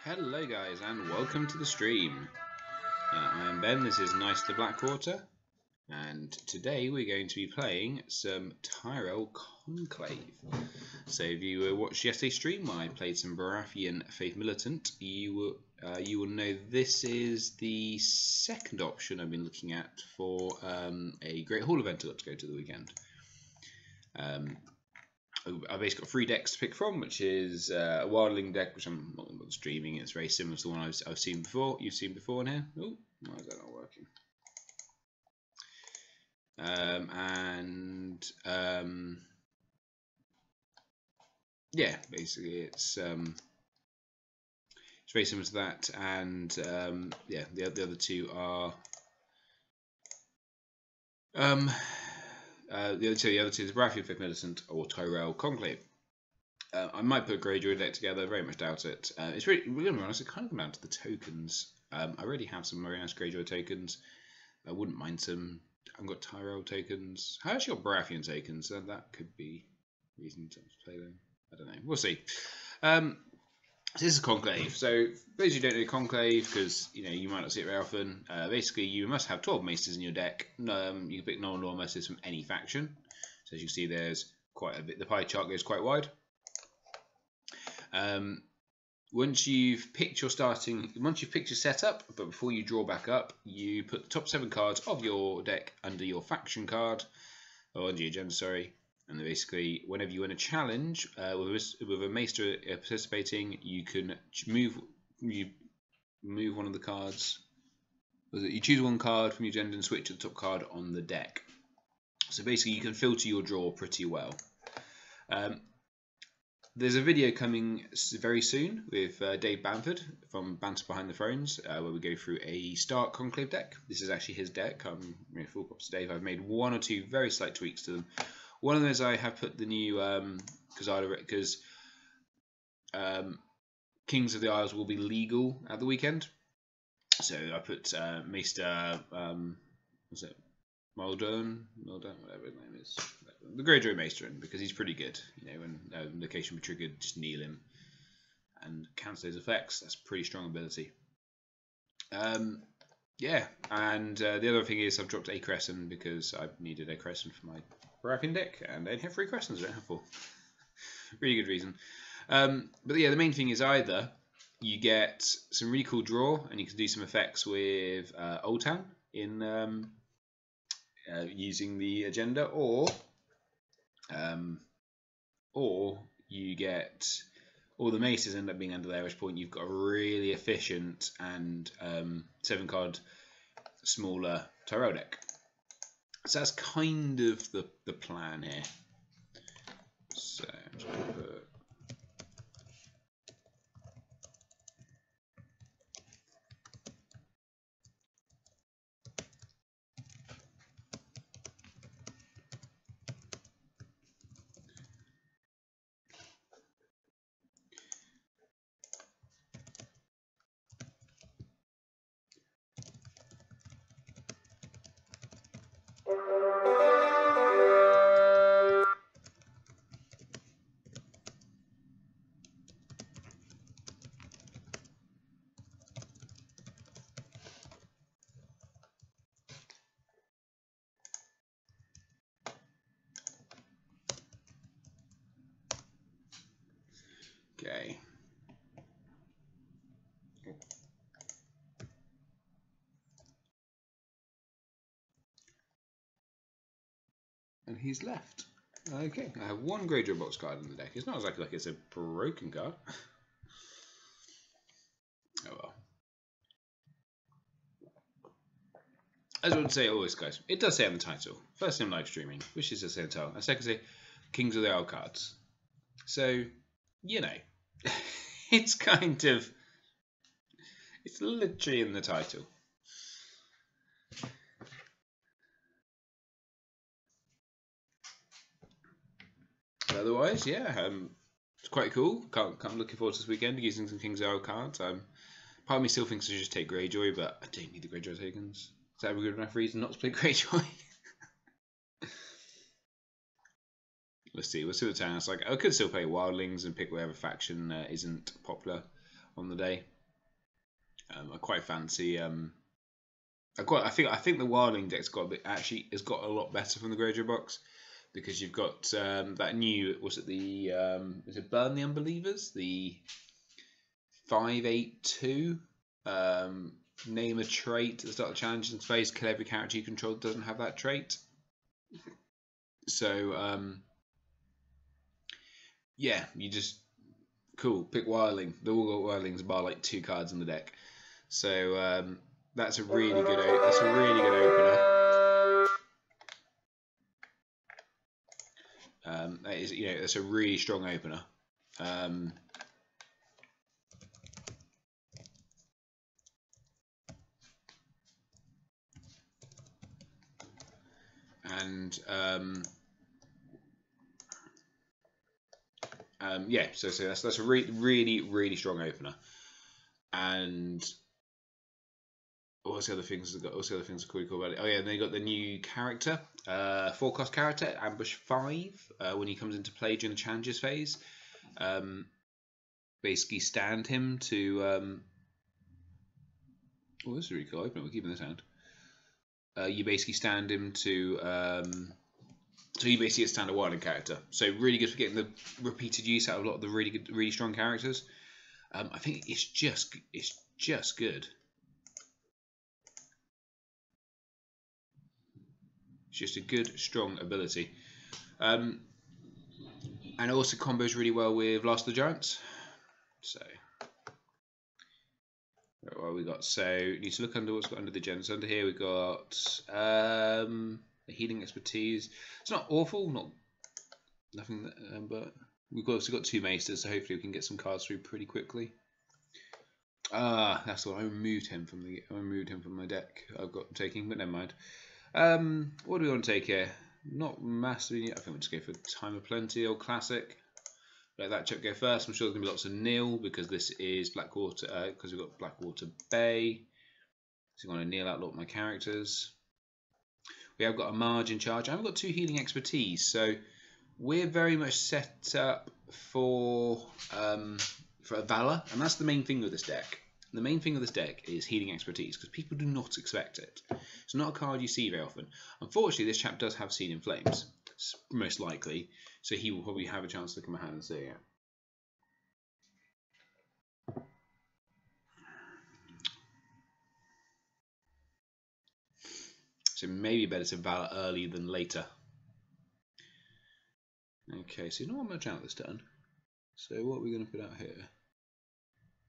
Hello guys and welcome to the stream. I am Ben, this is Nice to Blackwater, and today we're going to be playing some Tyrell Conclave. So if you watched yesterday's stream when I played some Baratheon Faith Militant, you will know this is the second option I've been looking at for a Great Hall event I've got to go to the weekend. I've basically got 3 decks to pick from, which is a Wildling deck, which I'm not going to streaming. It's very similar to the one I've seen before. You've seen before in here. Oh, why is that not working? Yeah, basically it's very similar to that. And yeah, the other two are the other two is Baratheon Faith Militant or Tyrell Conclave. I might put a Greyjoy deck together, very much doubt it. It's really, we're going to be honest, it kind of comes down to the tokens. I already have some very nice Greyjoy tokens. I wouldn't mind some. I've got Tyrell tokens. I actually got Baratheon tokens, so that could be reason to play them. I don't know. We'll see. This is Conclave. So, for those who don't know Conclave, because you might not see it very often, basically you must have 12 maesters in your deck. You can pick non-law maesters from any faction. So as you can see, there's quite a bit. The pie chart goes quite wide. Once you've picked your setup, but before you draw back up, you put the top 7 cards of your deck under your faction card, or under your agenda, sorry. And then basically, whenever you win a challenge with a maester participating, you can move one of the cards. You choose one card from your agenda and switch to the top card on the deck. So basically, you can filter your draw pretty well. There's a video coming very soon with Dave Bamford from Banter Behind the Thrones, where we go through a Stark Conclave deck. This is actually his deck. I'm full props to Dave. I've made 1 or 2 very slight tweaks to them. One of them is I have put the new because Kings of the Isles will be legal at the weekend, so I put Maester what's it, Muldoon, whatever his name is, the Greyjoy Maester in, because he's pretty good. When location be triggered, just kneel him and cancel his effects. That's a pretty strong ability. Yeah, and the other thing is I've dropped a Crescent because I needed a Crescent for my Baratheon deck, and I have 3 Crescents. I don't have 4. Really good reason. But yeah, the main thing is either you get some really cool draw, and you can do some effects with Old Town in using the agenda, or you get all the maces end up being under there, at which point you've got a really efficient and 7-card smaller Tyrell deck. So that's kind of the plan here. So I'm just going to put okay. And he's left. Okay, I have 1 Greyjoy box card in the deck. It's not exactly like it's a broken card. Oh well. As I would say always, guys, it does say on the title. First name live streaming, which is a same title. And second say Kings of the Isle cards. So, it's kind of, it's literally in the title. But otherwise, yeah, it's quite cool. I'm looking forward to this weekend using some Kings of the Isle cards. Part of me still thinks I should just take Greyjoy, but I don't need the Greyjoy tokens. Is that a good enough reason not to play Greyjoy? Let's see what the town is like. I could still play Wildlings and pick whatever faction isn't popular on the day. I quite fancy. I think the Wildling deck's got a bit, actually has got a lot better from the Greyjoy box, because you've got that new, was it the is it Burn the Unbelievers, the 5/8/2, name a trait at the start of the challenge in space. Kill every character you control that doesn't have that trait. So yeah, you just cool pick Wildling. They all got Wildlings bar like 2 cards in the deck. So that's a really good opener. That is, that's a really strong opener. Yeah, so that's a really strong opener. And what's the other things that got? What's the other things that are cool about it? Oh yeah, and they got the new character, 4-cost character, Ambush 5. When he comes into play during the challenges phase, basically stand him to. Oh, this is really cool. We're keeping this hand. You basically stand him to. So you basically stand a Wildling character. So really good for getting the repeated use out of a lot of the really strong characters. I think it's just good. It's just a good, strong ability. And it also combos really well with Last of the Giants. So, what we got? So, you need to look under what's got under the gens. Under here, we've got healing expertise. It's not awful, nothing, but we've also got 2 maesters, so hopefully we can get some cards through pretty quickly. That's what I removed him from my deck. I've got taking, but never mind. What do we want to take here? Not massively. I think we'll just go for Time of Plenty, old classic. Let that chip go first. I'm sure there's gonna be lots of nil because this is Blackwater. Because we've got Blackwater Bay. So I'm going to kneel out a lot of my characters. We have got a margin charge. I've got 2 healing expertise, so we're very much set up for a Valor, and that's the main thing with this deck. The main thing with this deck is healing expertise, because people do not expect it. It's not a card you see very often. Unfortunately, this chap does have Seed in Flames, most likely, so he will probably have a chance to come ahead and see it. So maybe better to Valor early than later. Okay, so not much out this turn. So what are we going to put out here?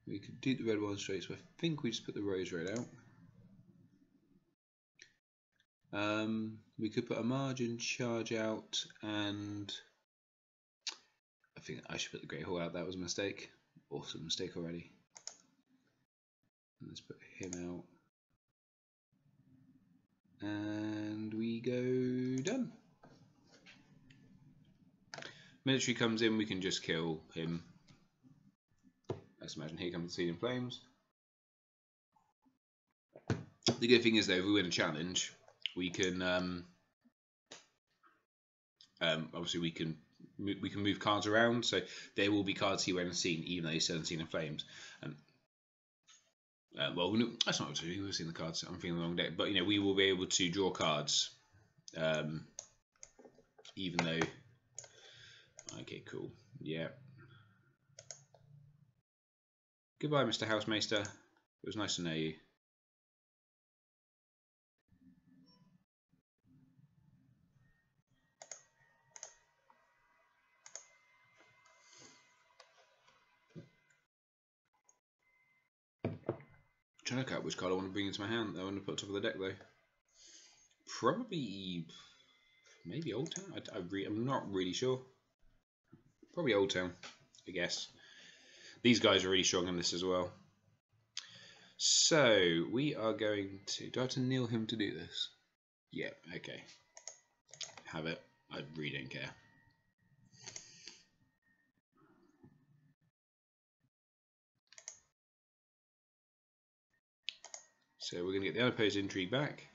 We could do the red one straight, so I think we just put the rose red out. We could put a margin charge out, and I think I should put the Great Hall out. That was a mistake. Awesome mistake already. Let's put him out. And we go done. Military comes in, we can just kill him. Let's imagine here comes the Seed in Flames. The good thing is though, if we win a challenge, we can obviously we can move cards around, so there will be cards he won't have seen, even though he's still Seed in Flames. Well, that's not true. We've seen the cards. I'm feeling the wrong deck, but we will be able to draw cards, even though. Okay, cool. Yeah. Goodbye, Mr. Housemaster. It was nice to know you. I'm trying to look out which card I want to bring into my hand. I want to put top of the deck though. Probably, maybe Old Town. I'm not really sure. Probably Old Town, I guess. These guys are really strong in this as well. So we are going to. Do I have to kneel him to do this? Yeah. Okay. Have it. I really don't care. So we're going to get the unopposed intrigue back.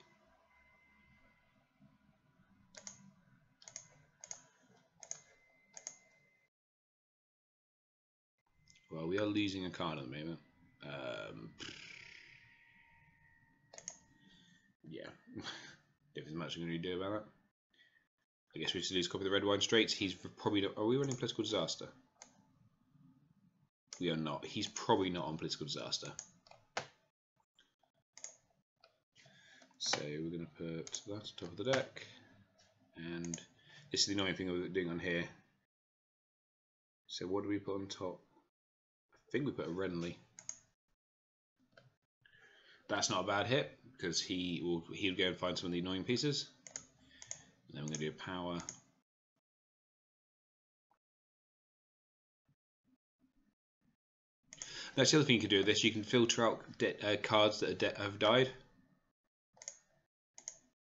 Well, we are losing a card at the moment. Yeah. If there's much I'm going to do about that. I guess we should lose copy of the red wine straits. He's probably not. Are we running political disaster? We are not. He's probably not on political disaster. So we're going to put that on top of the deck. And this is the annoying thing we're doing on here. So what do we put on top? I think we put a Renly. That's not a bad hit because he'll go and find some of the annoying pieces. And then we're going to do a power. That's the other thing you can do with this. You can filter out cards that have died.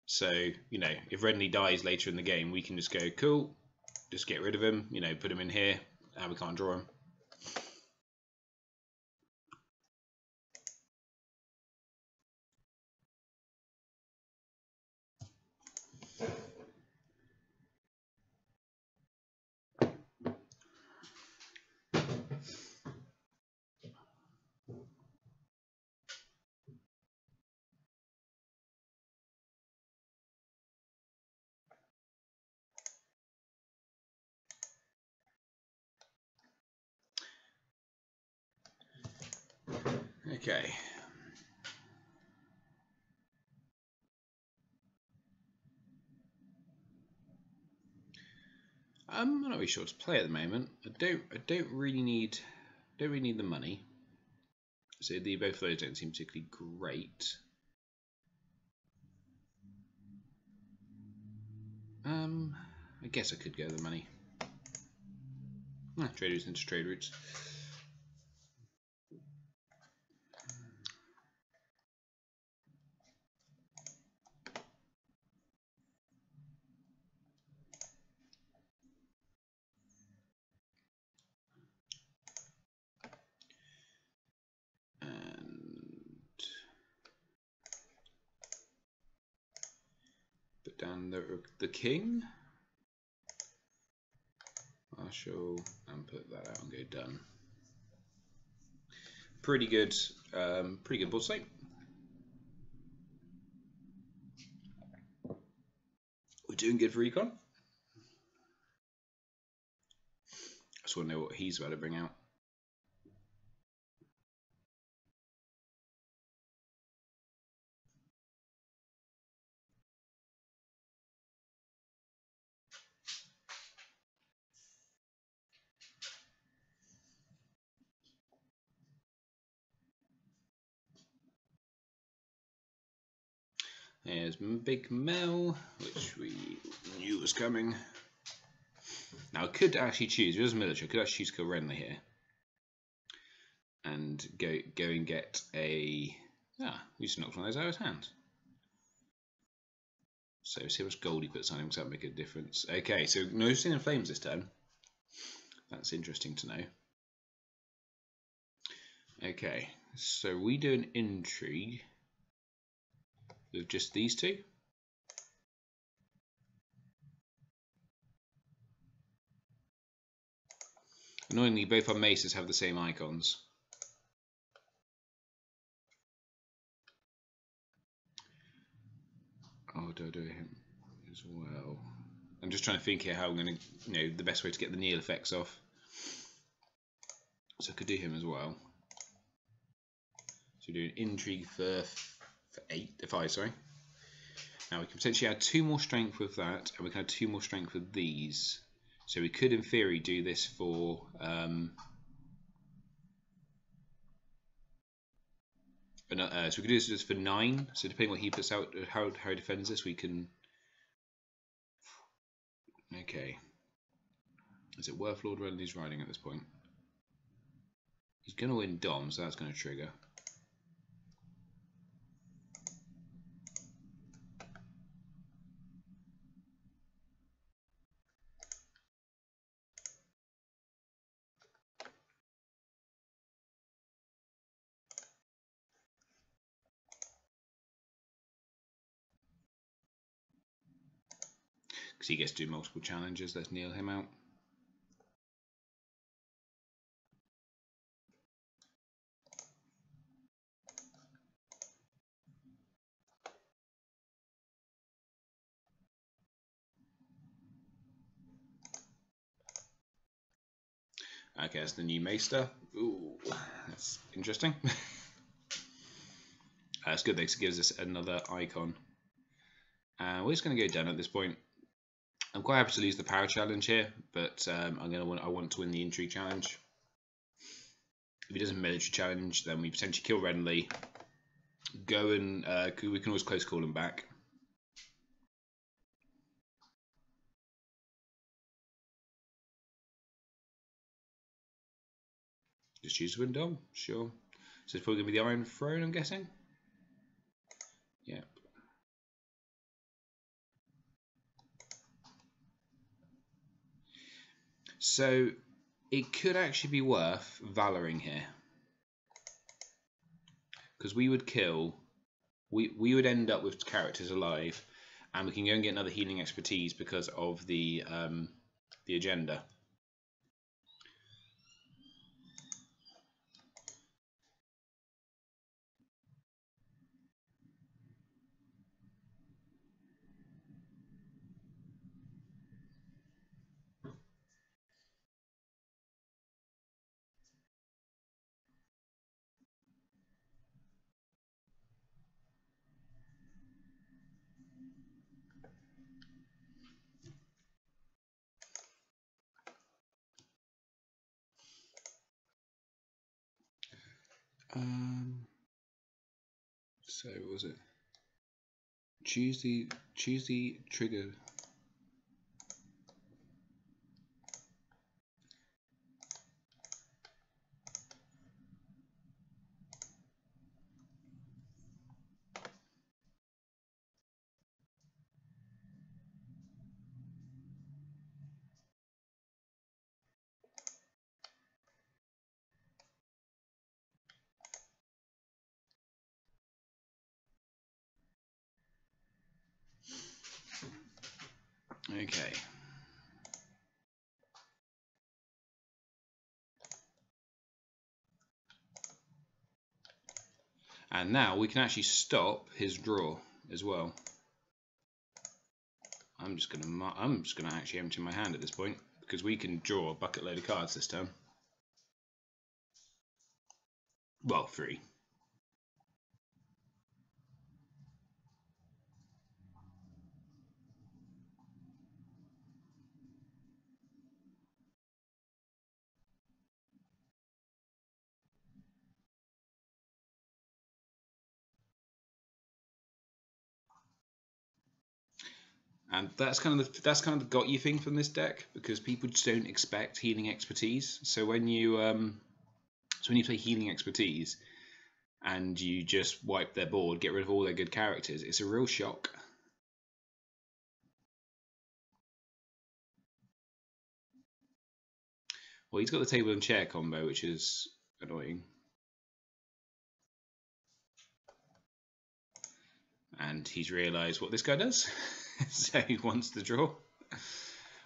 So, you know, if Renly dies later in the game, we can just go, cool, just get rid of him, you know, put him in here, and we can't draw him. Okay. I'm not really sure to play at the moment. I don't really need the money. So both of those don't seem particularly great. I guess I could go the money. Trade routes into trade routes. Put down the king. Marshal, and put that out and go done. Pretty good board state. We're doing good for econ. I just want to know what he's about to bring out. There's Big Mel, which we knew was coming. Now I could actually choose, if it was military, I could actually choose to kill Renly here. And go and get a... we just knocked one of those out of his hand. So see how much gold he puts on him, because that would make a difference. Okay, so no Sin and Flames this turn. That's interesting to know. Okay, so we do an intrigue with just these two. Annoyingly, both our maces have the same icons. Oh, do I do him as well? I'm just trying to think here how I'm going to, the best way to get the Neil effects off. So I could do him as well. So we do an intrigue for 5, sorry. Now we can potentially add 2 more strength with that, and we can add 2 more strength with these. So we could, in theory, do this for so we could do this just for 9. So depending on what he puts out, how he defends this, we can. Okay. Is it worth Lord Renly's riding at this point? He's going to win Dom, so that's going to trigger. Because he gets to do multiple challenges. Let's kneel him out. Okay, that's the new Maester. Ooh, that's interesting. It's good. This gives us another icon. We're just going to go down at this point. I'm quite happy to lose the power challenge here, but I want to win the intrigue challenge. If he does a military challenge, then we potentially kill Renly. Go and we can always close call him back. Just choose to win Dom, sure. So it's probably going to be the Iron Throne, I'm guessing. Yeah. So it could actually be worth valoring here, because we would kill. We would end up with characters alive, and we can go and get another healing expertise because of the agenda. So what was it? Choose the trigger. Okay. And now we can actually stop his draw as well. I'm just gonna actually empty my hand at this point, because we can draw a bucket load of cards this turn. Well, 3. And that's kind of the got you thing from this deck, because people just don't expect healing expertise. So when you play healing expertise and you just wipe their board, get rid of all their good characters, it's a real shock. Well, he's got the table and chair combo, which is annoying. And he's realised what this guy does, so he wants to draw,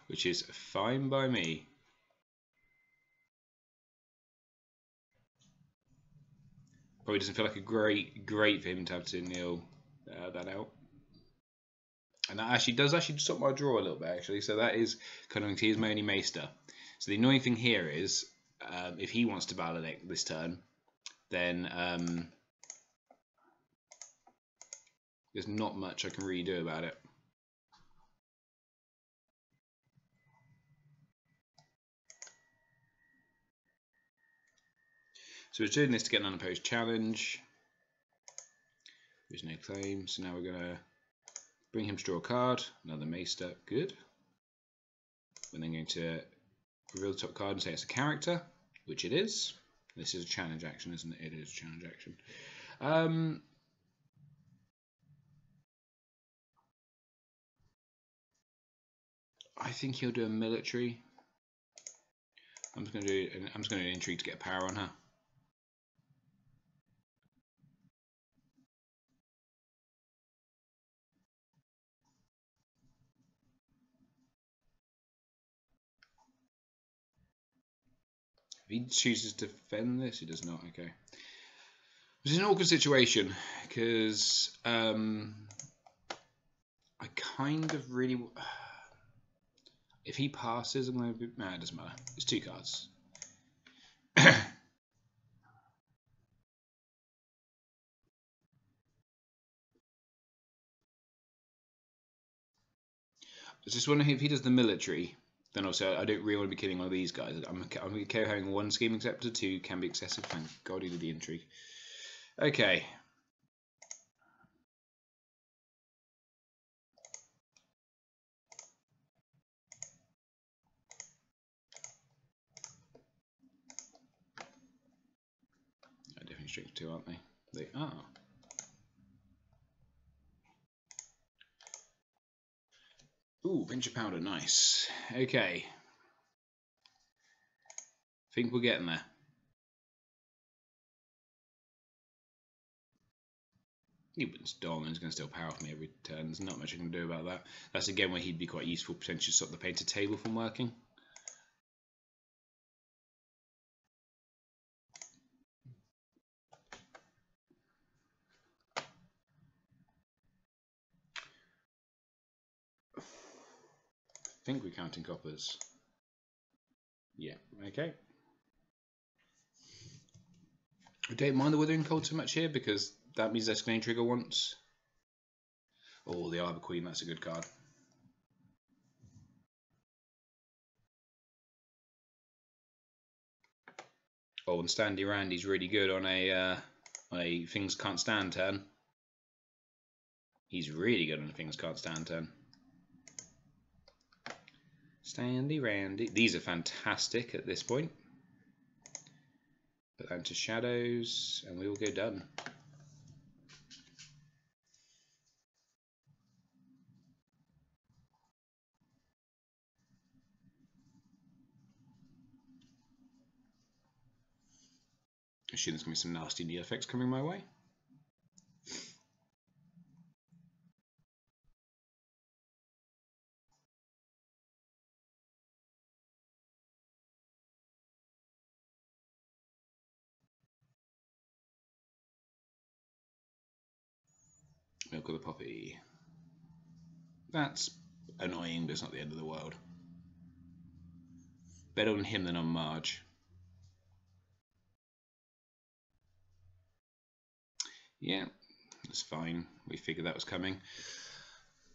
which is fine by me. Probably doesn't feel like a great for him to have to kneel that out. And that actually does stop my draw a little bit, actually. So that is kind of, he is my only Maester. So the annoying thing here is, if he wants to validate this turn, then there's not much I can really do about it. So we're doing this to get an unopposed challenge. There's no claim, so now we're going to bring him to draw a card, another Maester, good. We're then going to reveal the top card and say it's a character, which it is. This is a challenge action, isn't it? It is a challenge action. I think he'll do a military. I'm just going to do an intrigue to get power on her. If he chooses to defend this, he does not. Okay. Which is an awkward situation, because I kind of really... If he passes, I'm going to be... Nah, it doesn't matter. It's 2 cards. just wondering if he does the military, then also I don't really want to be killing one of these guys. I'm okay having one scheme accepted, two can be excessive. Thank God he did the intrigue. Okay. They're definitely strength 2, aren't they? They are. Ooh, venture powder, nice. Okay. Think we're getting there. Newton's Dolman's going to still power off me every turn. There's not much I can do about that. That's again where he'd be quite useful, potentially to stop the painted table from working. I think we're counting coppers. Yeah, okay. I don't mind the Withering Cold too much here because that means there's Escalating Trigger once. Oh, the Arbor Queen, that's a good card. Oh, and Standy Randy's really good on a Things Can't Stand turn. He's really good on a Things Can't Stand turn. Standy Randy. These are fantastic at this point. Put that into shadows, and we will go done. I assume there's going to be some nasty knee effects coming my way. Milk of the Poppy. That's annoying, but it's not the end of the world. Better on him than on Marge. Yeah, that's fine. We figured that was coming.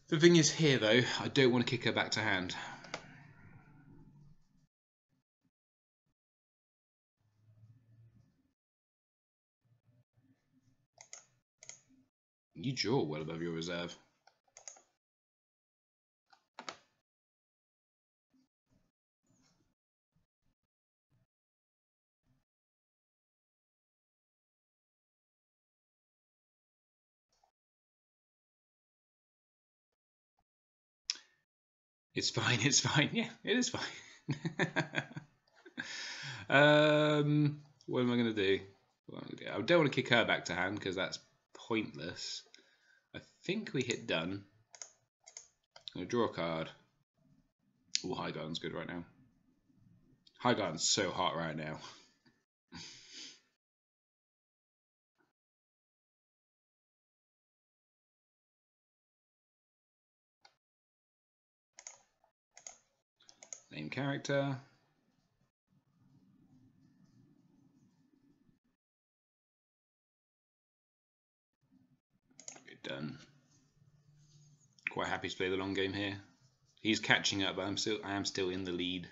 The thing is here, though, I don't want to kick her back to hand. You draw well above your reserve. It's fine, it's fine. Yeah, it is fine. What am I going to do? I don't want to kick her back to hand because that's pointless. I think we hit done. I'm going to draw a card. Oh, High Garden's good right now. High Garden's so hot right now. Name character. Done. Quite happy to play the long game here. He's catching up, but I am still in the lead.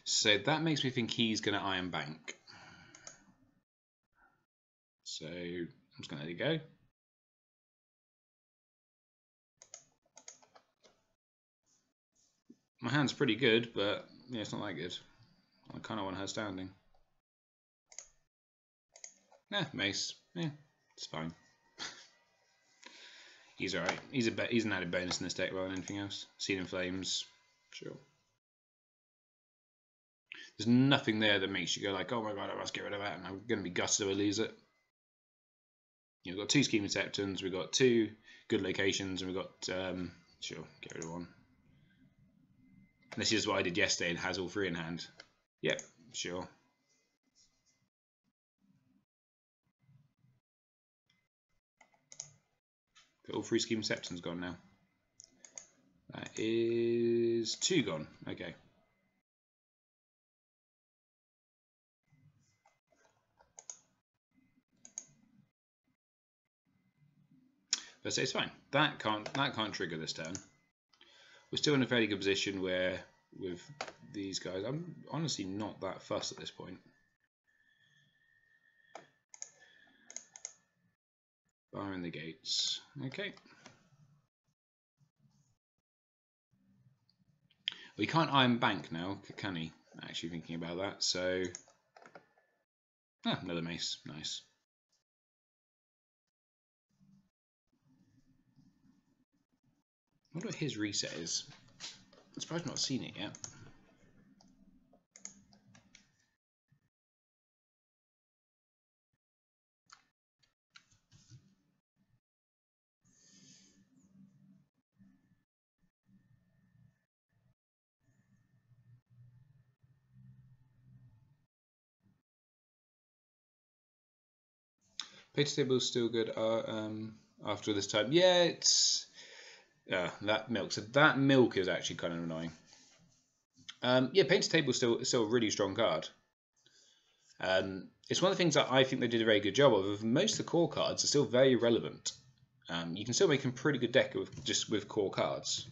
So that makes me think he's going to Iron Bank. So I'm just going to let it go. My hand's pretty good, but yeah, it's not that good. I kind of want her standing. Yeah, Mace. Yeah, it's fine. He's alright. He's an added bonus in this deck rather than anything else. Sealing Flames, sure. There's nothing there that makes you go like, oh my god, I must get rid of that, and I'm going to be gutted if I lose it. We've got 2 Scheme Acceptance, we've got 2 good locations, and we've got, sure, get rid of 1. This is what I did yesterday and has all three in hand. Yep, sure. All three scheme septons gone now. That is 2 gone. Okay. But so it's fine. That can't trigger this turn. We're still in a fairly good position where with these guys, I'm honestly not that fussed at this point. Barring the gates. Okay. We can't iron bank now, can he? Actually thinking about that, so... Ah, another mace. Nice. I wonder what his reset is. I'm surprised I've not seen it yet. Page table is still good after this time. Yeah, it's that milk. So that milk is actually kind of annoying. Yeah, painted table is still a really strong card. It's one of the things that I think they did a very good job of. Most of the core cards are still very relevant. You can still make a pretty good deck with core cards.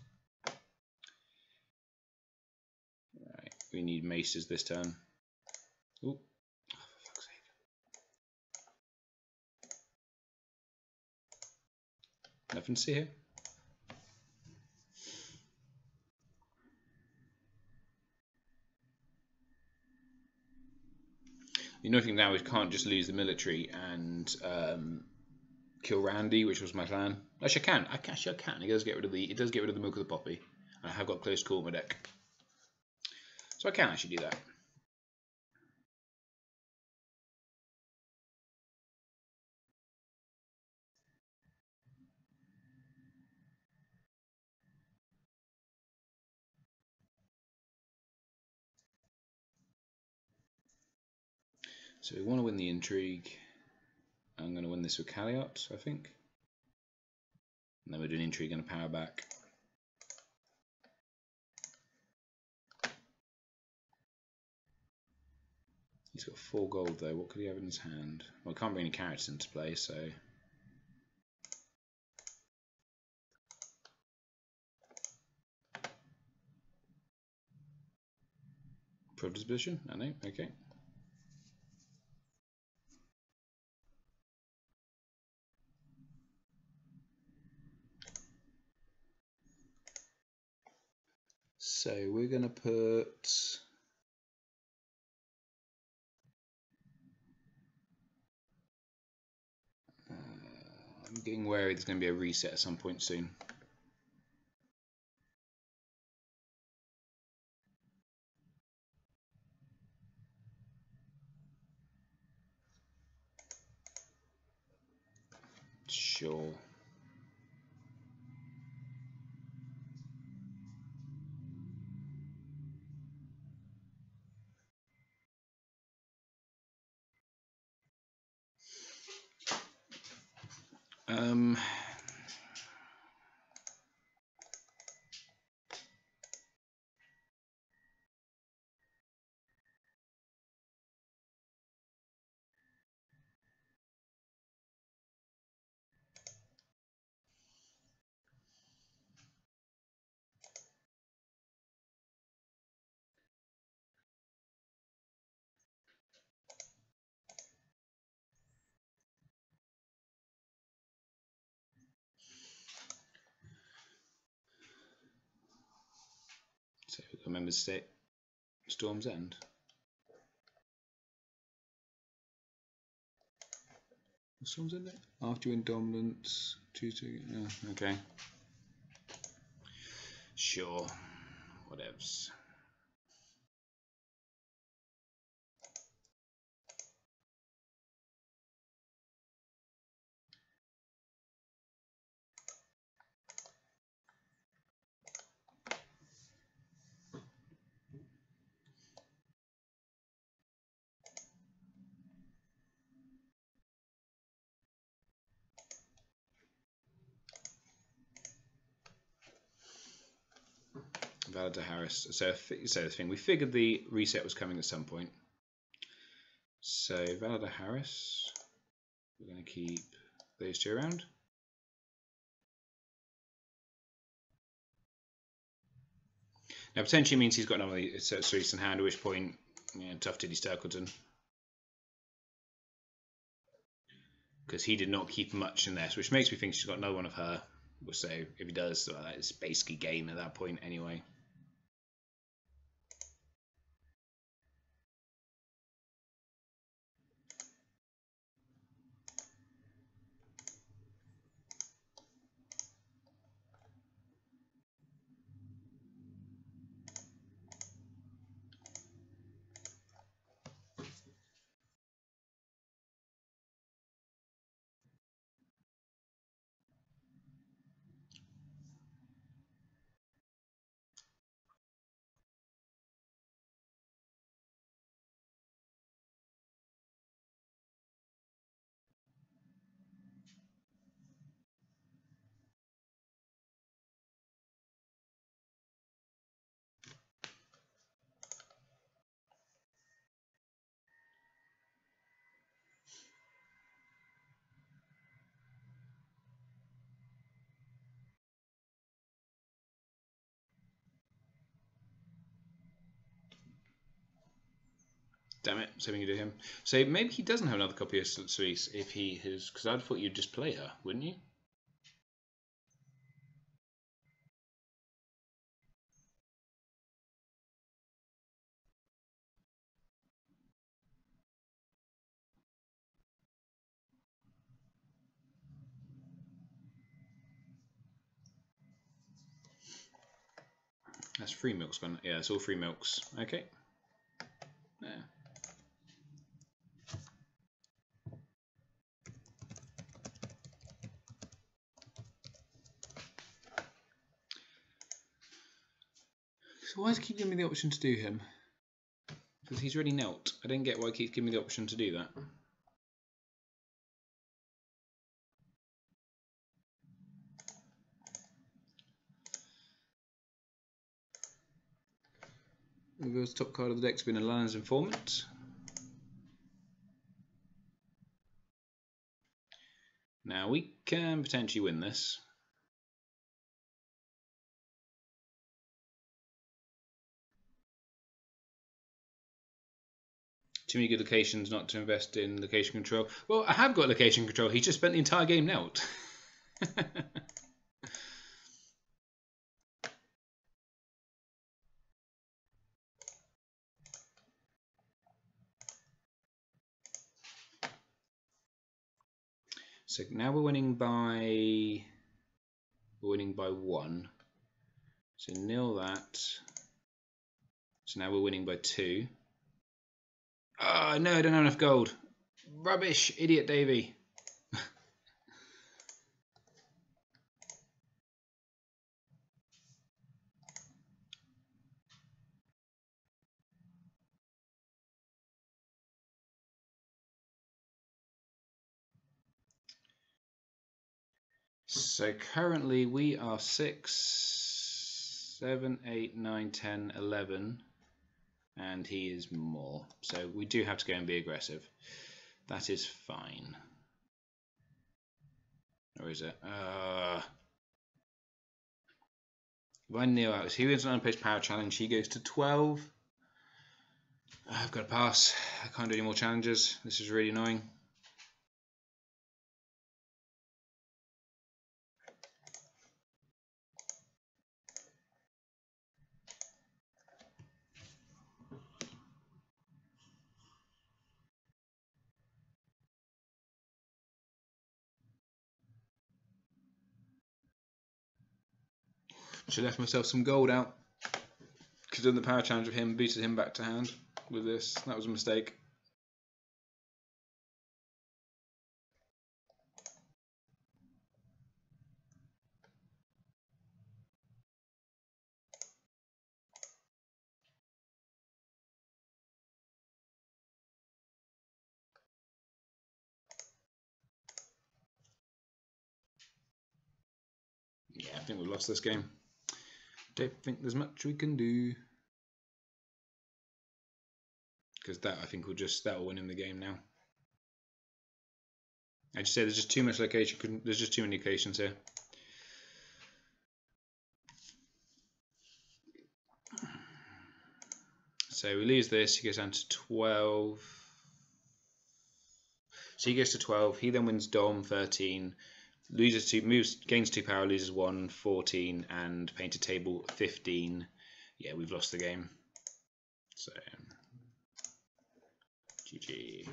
Right, we need maces this turn. Ooh. Nothing to see here. The only thing now is can't just lose the military and kill Randy, which was my plan. Actually, I can. Actually, I can. It does get rid of the milk of the poppy. And I have got close call in my deck, so I can actually do that. So we want to win the intrigue. I'm going to win this with Calliot, I think. And then we're doing intrigue and a power back. He's got 4 gold though. What could he have in his hand? Well, I can't bring any characters into play, so. Prod disposition? I know, okay. So we're going to put... I'm getting wary there's going to be a reset at some point soon. Sure. So we've got members state Storm's End. Storm's End? After you win dominance, choose to. Oh, okay. Sure. Whatevs. Valid to Harris. So the thing, we figured the reset was coming at some point. So Valid to Harris. We're going to keep those two around. Now potentially means he's got another Cerise in hand, at which point, yeah, tough titty Sturkleton. Because he did not keep much in this, which makes me think she's got another one of her. So if he does, well, that is basically game at that point anyway. Damn it, so we can do him. So maybe he doesn't have another copy of Cerise if he has, because I'd thought you'd just play her, wouldn't you? That's 3 milks gone. Yeah, it's all 3 milks. Okay. Yeah. So why does it keep giving me the option to do him? Because he's already knelt. I don't get why it keeps giving me the option to do that. Reveals top card of the deck's been a Lion's Informant. Now we can potentially win this. Too many good locations not to invest in location control. Well, I have got location control. He just spent the entire game knelt. So now we're winning by 1. So nil that. So now we're winning by 2. Oh no, I don't have enough gold. Rubbish, idiot Davey. So currently we are 6, 7, 8, 9, 10, 11, and he is more. So we do have to go and be aggressive. That is fine. Or is it? If I kneel out, he wins an unpaced power challenge, he goes to 12. I've got to pass. I can't do any more challenges. This is really annoying. Should have left myself some gold out. Because done the power challenge of him, booted him back to hand with this. That was a mistake. Yeah, I think we've lost this game. Don't think there's much we can do. Because that, I think, that will win him the game now. I just say there's just too much location. There's just too many locations here. So we lose this. He goes down to 12. So he goes to 12. He then wins Dom 13. Loses 2, gains 2 power, loses 1, 14, and painted table 15. Yeah, we've lost the game. So GG.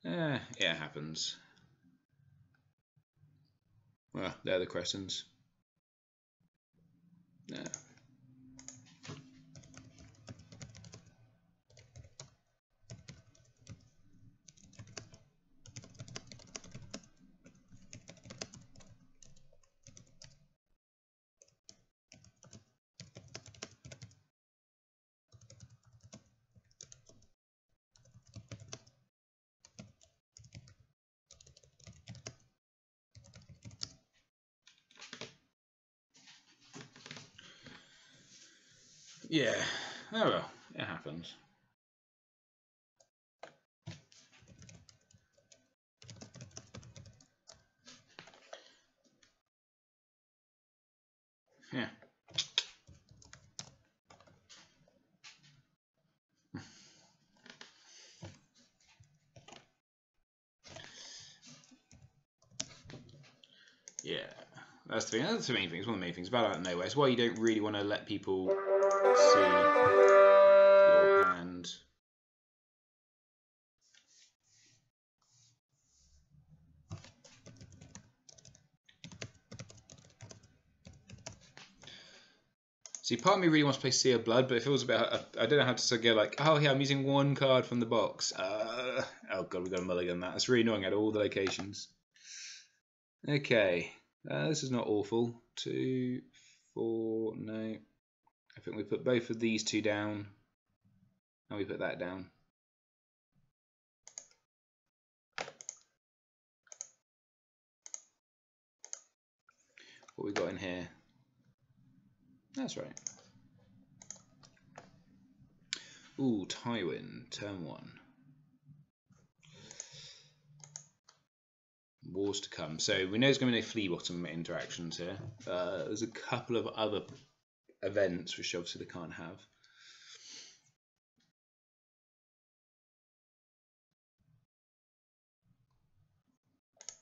Yeah, it happens. Well, they're the crescents. Yeah. Yeah, oh well, it happens. Yeah. Yeah, that's the thing. That's the main thing. It's one of the main things about out of nowhere. It's why you don't really want to let people see your hand. See, part of me really wants to play Sea of Blood, but it feels a bit. I don't know how to go like, oh yeah, I'm using 1 card from the box. Oh god, we've got a mulligan that. That's really annoying at all the locations. Okay, this is not awful. 2, 4, no. I think we put both of these 2 down, and we put that down. What we got in here? That's right. Ooh, Tywin, turn 1. Wars to come. So we know there's going to be no flea bottom interactions here. There's a couple of other events which obviously they can't have.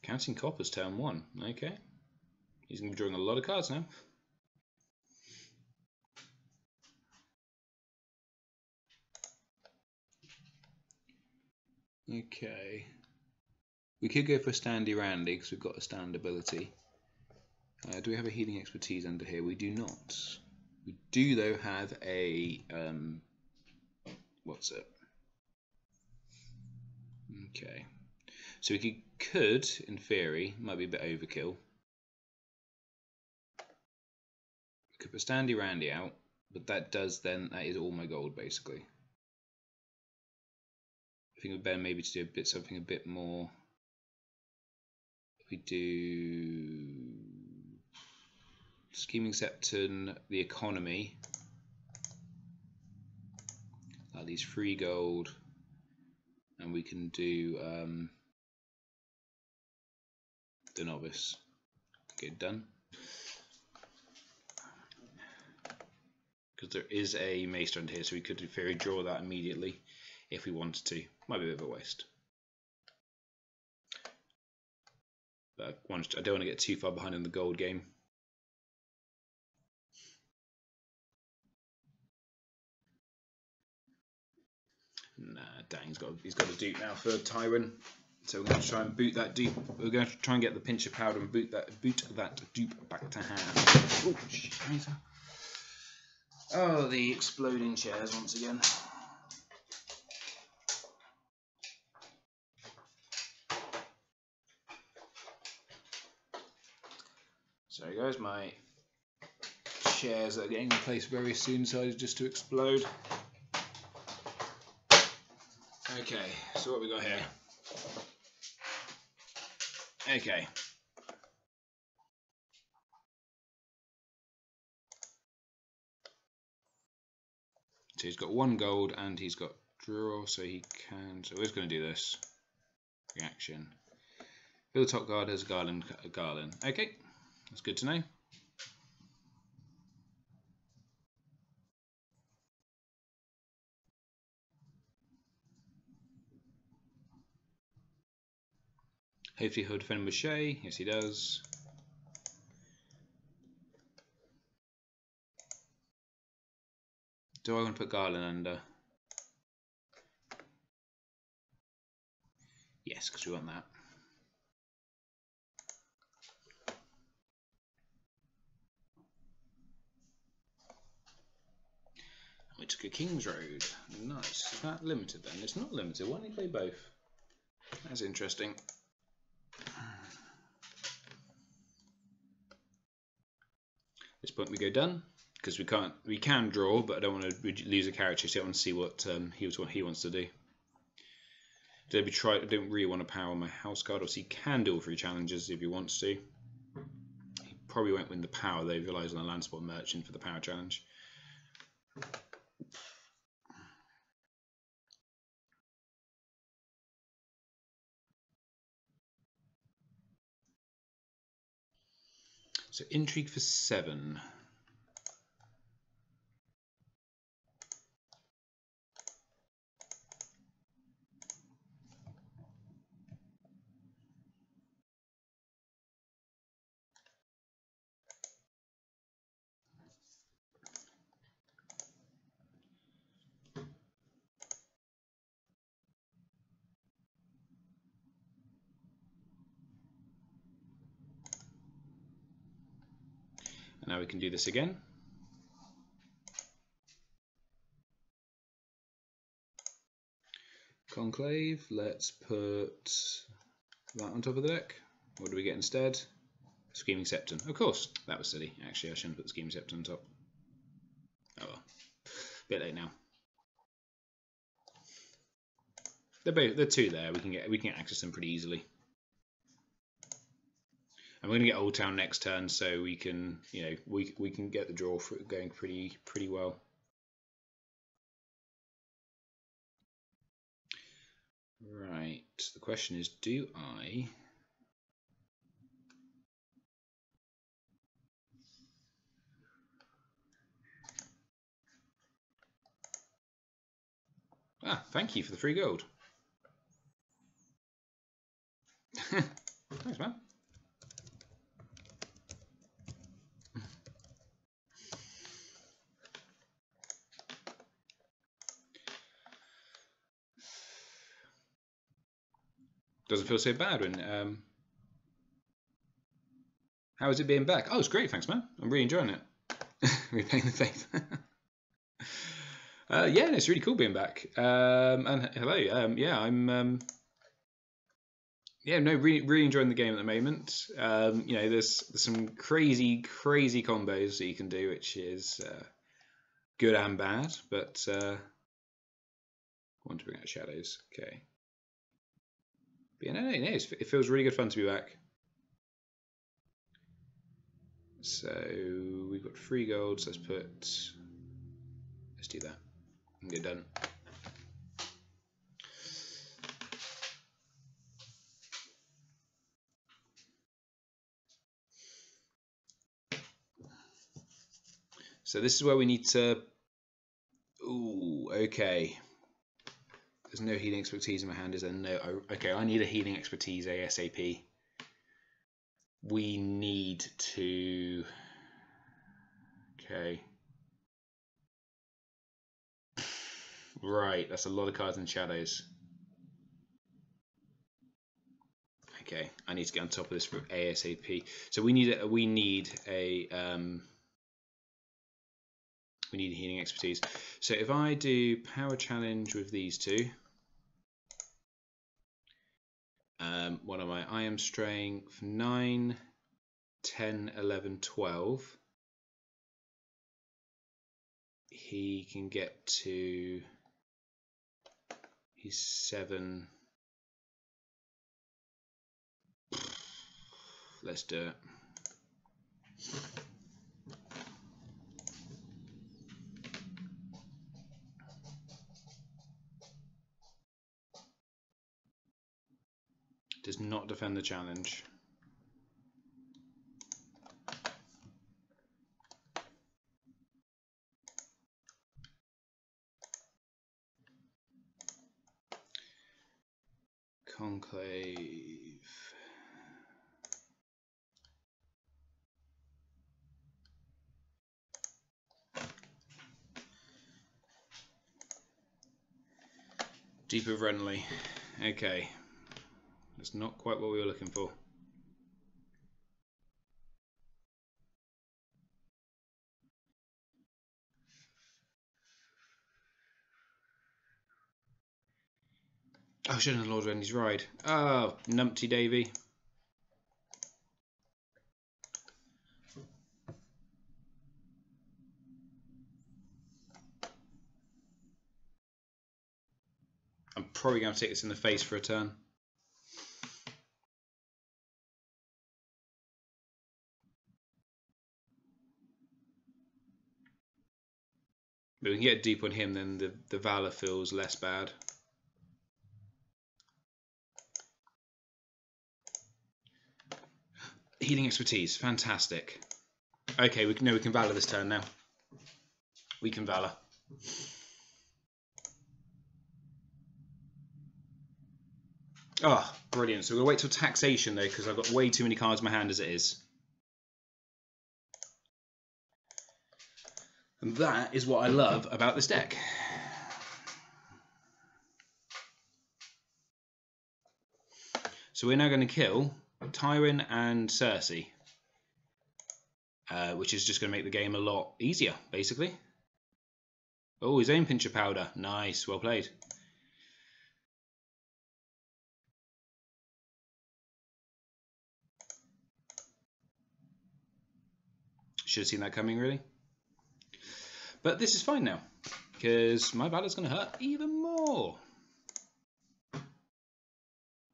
Counting coppers, turn 1. Okay. He's going to be drawing a lot of cards now. Okay. We could go for Standy Randy because we've got a stand ability. Do we have a healing expertise under here? We do not. We do though have a what's it? Okay. So we could, in theory, might be a bit overkill. We could put Standy Randy out, but that is all my gold basically. I think we'd better maybe to do something a bit more. If we do Scheming Septon, the economy, at least 3 gold, and we can do the novice. Okay, done. Because there is a maester under here, so we could in theory draw that immediately if we wanted to. Might be a bit of a waste. But I don't want to get too far behind in the gold game. Nah, dang, he's got a dupe now for Tywin. So we're going to try and boot that dupe. We're going to try and get the pinch of powder and boot that dupe back to hand. Oh, shit. Oh, the exploding chairs once again. Sorry guys, my chairs are getting replaced very soon, so just to explode. Okay, so what we got here? Okay. So he's got 1 gold and he's got draw, so he can. So we're just going to do this. Reaction. Fill the top card as a Garland. Okay, that's good to know. Hopefully he'll defend with Shay. Yes, he does. Do I want to put Garland under? Yes, because we want that. We took a King's Road. Nice. Is that limited then? It's not limited. Why don't you play both? That's interesting. At this point we go done because we can draw, but I don't want to lose a character, so I want to see what he wants to do. I don't really want to power my house card. Obviously, he can do all 3 challenges if he wants to. He probably won't win the power though. He relies on a land spot merchant for the power challenge. So intrigue for 7. And now we can do this again. Conclave, let's put that on top of the deck. What do we get instead? Scheming Septon. Of course, that was silly. Actually, I shouldn't put the Scheming Septon on top. Oh well. Bit late now. They're 2 there. We can access them pretty easily. And we're going to get Old Town next turn, so we can we can get the draw going pretty well. Right. The question is, do I? Ah, thank you for the free gold. Thanks, man. Doesn't feel so bad when. How is it being back? Oh, it's great, thanks, man. I'm really enjoying it. Repaying the faith. Yeah, it's really cool being back. And hello. Yeah, I'm. Yeah, no, really enjoying the game at the moment. There's some crazy combos that you can do, which is good and bad. But I want to bring out shadows. Okay. But yeah, no, it feels really good fun to be back. So we've got 3 golds. Let's do that and get done. So this is where we need to. Ooh, okay. There's no healing expertise in my hand, is there? No. Okay, I need a healing expertise ASAP. We need to. Okay. Right, that's a lot of cards and shadows. Okay, I need to get on top of this for ASAP. So we need a healing expertise. So if I do power challenge with these 2, what am I am strength 9, 10, 11, 12. He can get to. He's 7. Let's do it. Does not defend the challenge. Conclave. Deeper Renly. Okay. That's not quite what we were looking for. Oh, shouldn't have Lord Renly's Ride. Oh, numpty Davy. I'm probably going to take this in the face for a turn. But we can get deep on him, then the Valor feels less bad. Healing expertise, fantastic. Okay, we can Valor this turn now. We can Valor. Oh, brilliant. So we're going to wait till taxation though, because I've got way too many cards in my hand as it is. And that is what I love about this deck. So we're now going to kill Tywin and Cersei, which is just going to make the game a lot easier, basically. Oh, his own pinch of powder. Nice, well played. Should have seen that coming, really. But this is fine now, because my Valor's going to hurt even more.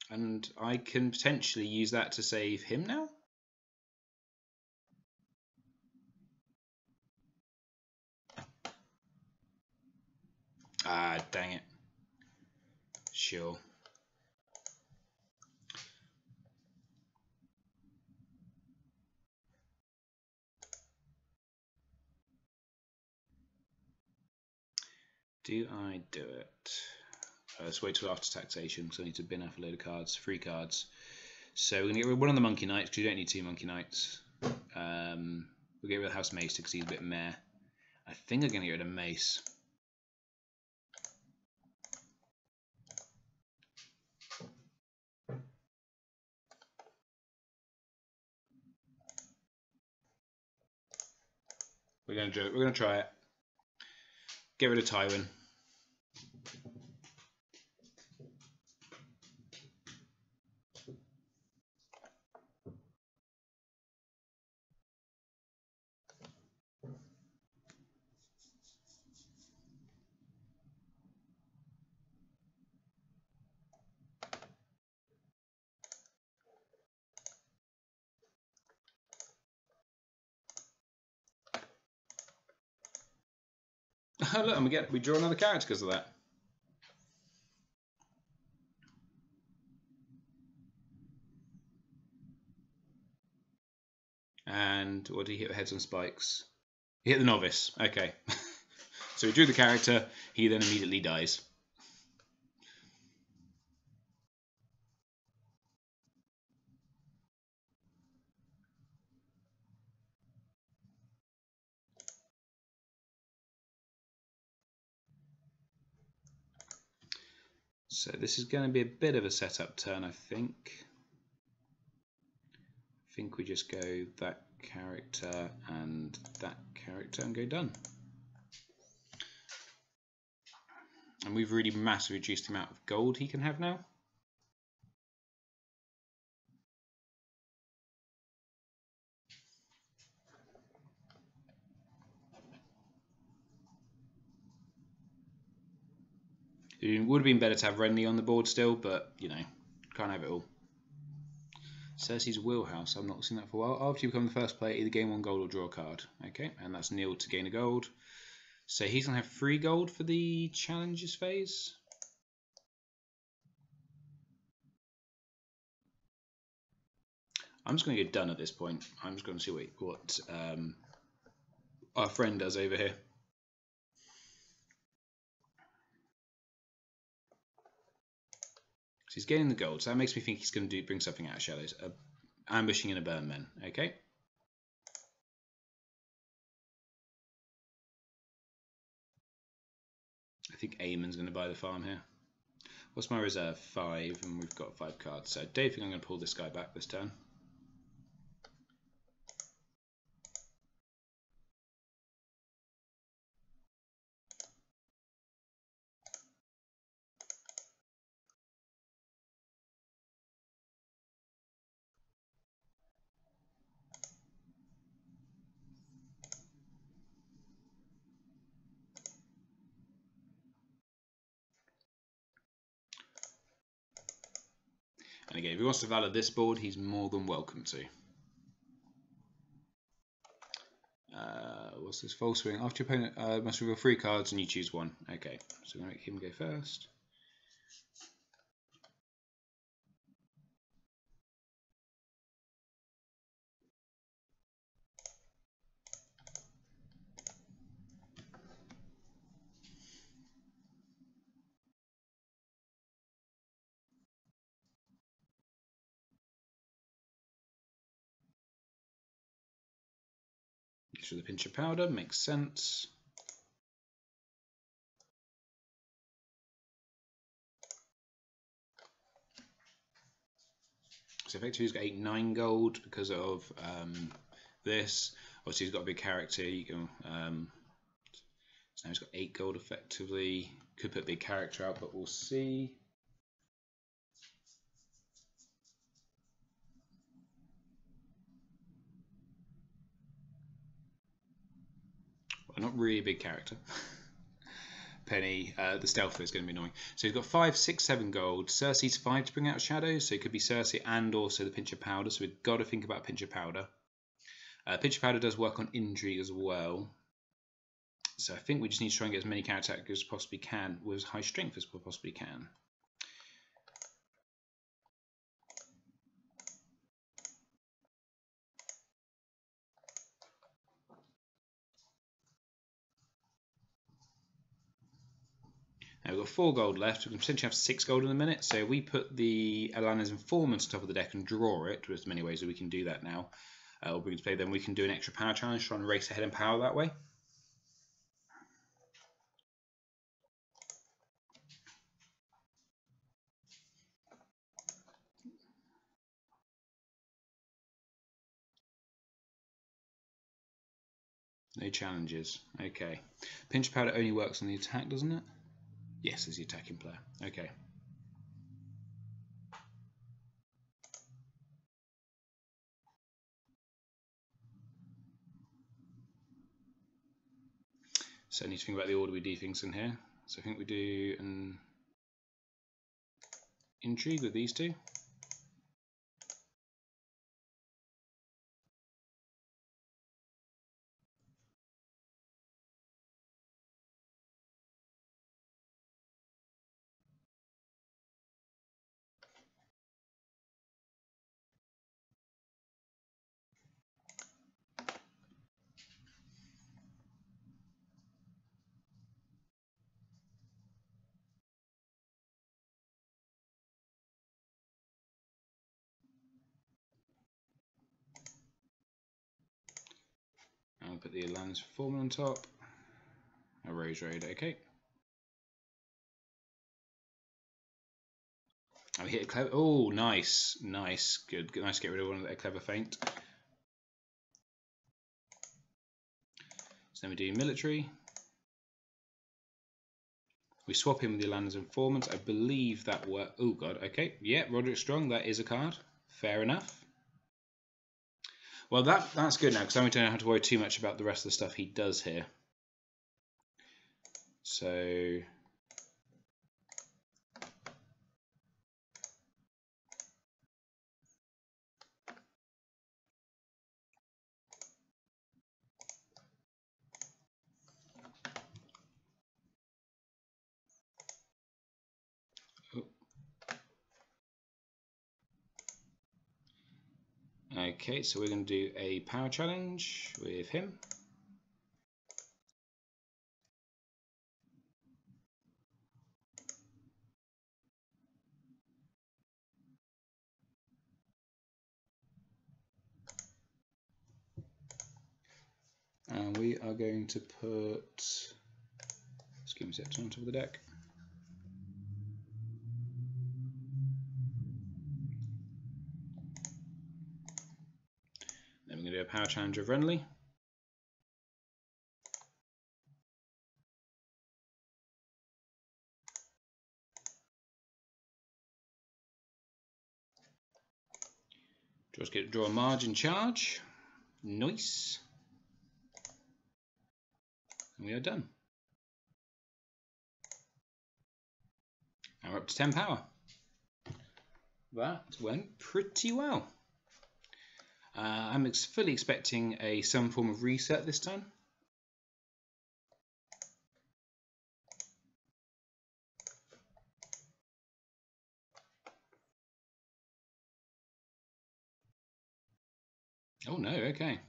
And I can potentially use that to save him now. Ah, dang it. Sure. Do I do it? Let's wait till after taxation because I need to bin off a load of cards, free cards. So we're going to get rid of one of the Monkey Knights because you don't need 2 Monkey Knights. We'll get rid of House Mace because he's a bit meh. I think I'm going to get rid of Mace. We're going to do it. We're going to try it. Get rid of Tywin. Oh look, and we draw another character because of that. And what did he hit? Heads on spikes. He hit the novice. Okay. So he drew the character. He then immediately dies. So this is going to be a bit of a setup turn, I think. I think we just go that character and go done. And we've really massively reduced the amount of gold he can have now. It would have been better to have Renly on the board still, but you know, can't have it all. Cersei's Wheelhouse. I've not seen that for a while. After you become the first player, either gain 1 gold or draw a card. Okay, and that's Neil to gain a gold. So he's going to have 3 gold for the challenges phase. I'm just going to get done at this point. I'm just going to see what our friend does over here. So he's getting the gold, so that makes me think he's going to bring something out of shadows. Ambushing and a burn men. Okay. I think Eamon's going to buy the farm here. What's my reserve? 5, and we've got 5 cards. So I don't think I'm going to pull this guy back this turn. And again, if he wants to valor this board, he's more than welcome to. What's this? False swing. After your opponent must reveal 3 cards and you choose 1. Okay, so we're going to make him go first. Gives you the pinch of powder, makes sense. So effectively he's got 8, 9 gold because of this. Obviously he's got a big character. You can so now he's got 8 gold effectively. Could put big character out, but we'll see. Well, not really a big character. Penny, the stealth is going to be annoying. So he's got 5, 6, 7 gold. Cersei's 5 to bring out shadows, so it could be Cersei and also the pinch of powder. So we've got to think about pinch of powder. Pinch of powder does work on intrigue as well. So I think we just need to try and get as many character attacks as possibly can with as high strength as we possibly can. Now we've got 4 gold left. We can potentially have 6 gold in a minute. So we put the Alana's Informant on top of the deck and draw it. There's many ways that we can do that now. Or bring it to play. Then we can do an extra power challenge, try and race ahead in power that way. No challenges. Okay. Pinch of powder only works on the attack, doesn't it? Yes, as the attacking player. Okay. So I need to think about the order we do things in here. So I think we do an intrigue with these 2. I'll put the Alana's Informant on top. A Rose Raid, okay. Oh, we hit a clever. Oh, nice, nice, good. Nice to get rid of one of that clever feint. So then we do military. We swap in with the Alana's Informant. I believe that worked. Oh god, okay. Yeah, Roderick Strong, that is a card. Fair enough. Well, that's good now, because I don't have to worry too much about the rest of the stuff he does here. So Okay, so we're going to do a power challenge with him. And we are going to put Scheme Set on top of the deck. Then we're going to do a power challenge of Renly. Draw a margin charge. Nice. And we are done. And we're up to 10 power. That went pretty well. I'm fully expecting some form of reset this time. Oh no, okay.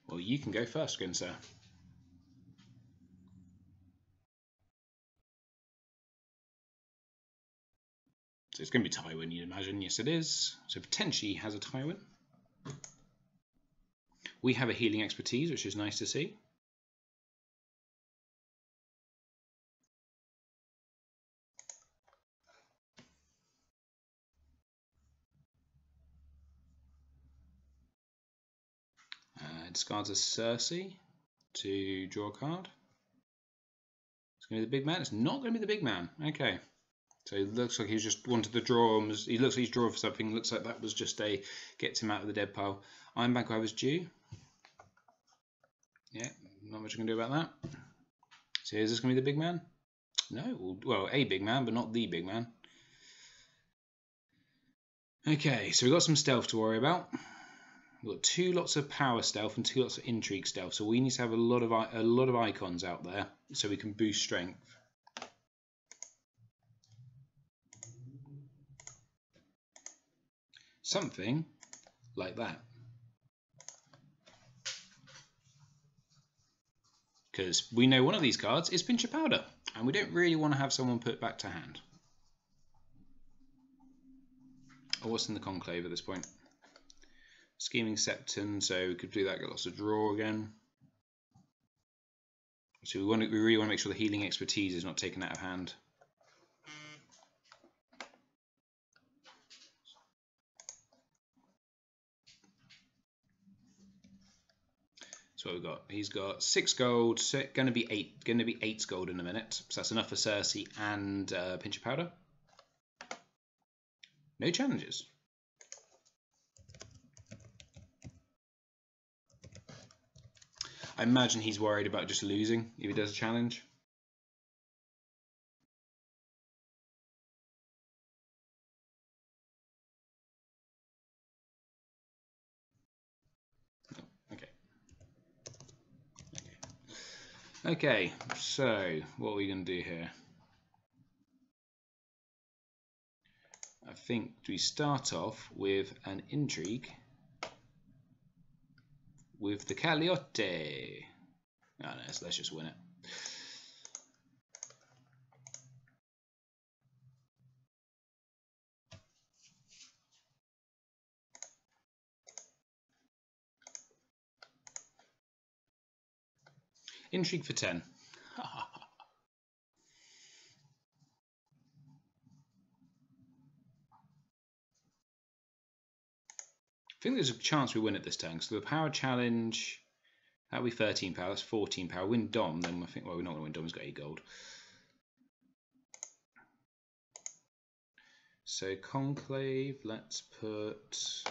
Well, you can go first, good sir. So it's going to be Tywin, you'd imagine. Yes, it is. So potentially he has a Tywin. We have a healing expertise, which is nice to see. Discards a Cersei to draw a card. It's going to be the big man. It's not going to be the big man. Okay. So it looks like he's just wanted to draw. He looks like he's drawing for something. Looks like that was just a gets him out of the dead pile. Iron Bank was due. Yeah, not much I can do about that. So is this going to be the big man? No. Well, a big man, but not the big man. Okay, so we've got some stealth to worry about. We've got 2 lots of power stealth and 2 lots of intrigue stealth. So we need to have a lot of icons out there so we can boost strength. Something like that. Because we know one of these cards is Pinch of Powder, and we don't really want to have someone put back to hand. Or what's in the Conclave at this point? Scheming Septon, so we could do that, get lots of draw again. So we really want to make sure the healing expertise is not taken out of hand. So what we've got, he's got 6 gold, so going to be 8 gold in a minute. So that's enough for Cersei and Pinch of Powder. No challenges. I imagine he's worried about just losing if he does a challenge. Okay, so what are we going to do here? I think we start off with an intrigue with the Caliote. Oh, no, let's just win it. Intrigue for 10. I think there's a chance we win it this turn. So the power challenge, that'll be 13 power, that's 14 power. Win Dom, then I think, well, we're not going to win Dom, he's got 8 gold. So Conclave, let's put,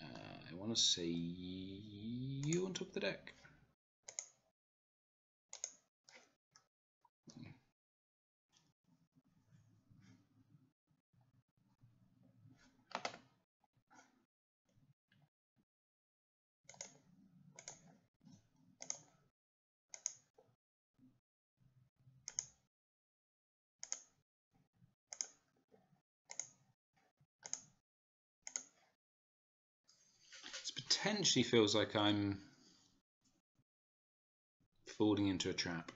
I want to say you on top of the deck. potentially feels like I'm falling into a trap.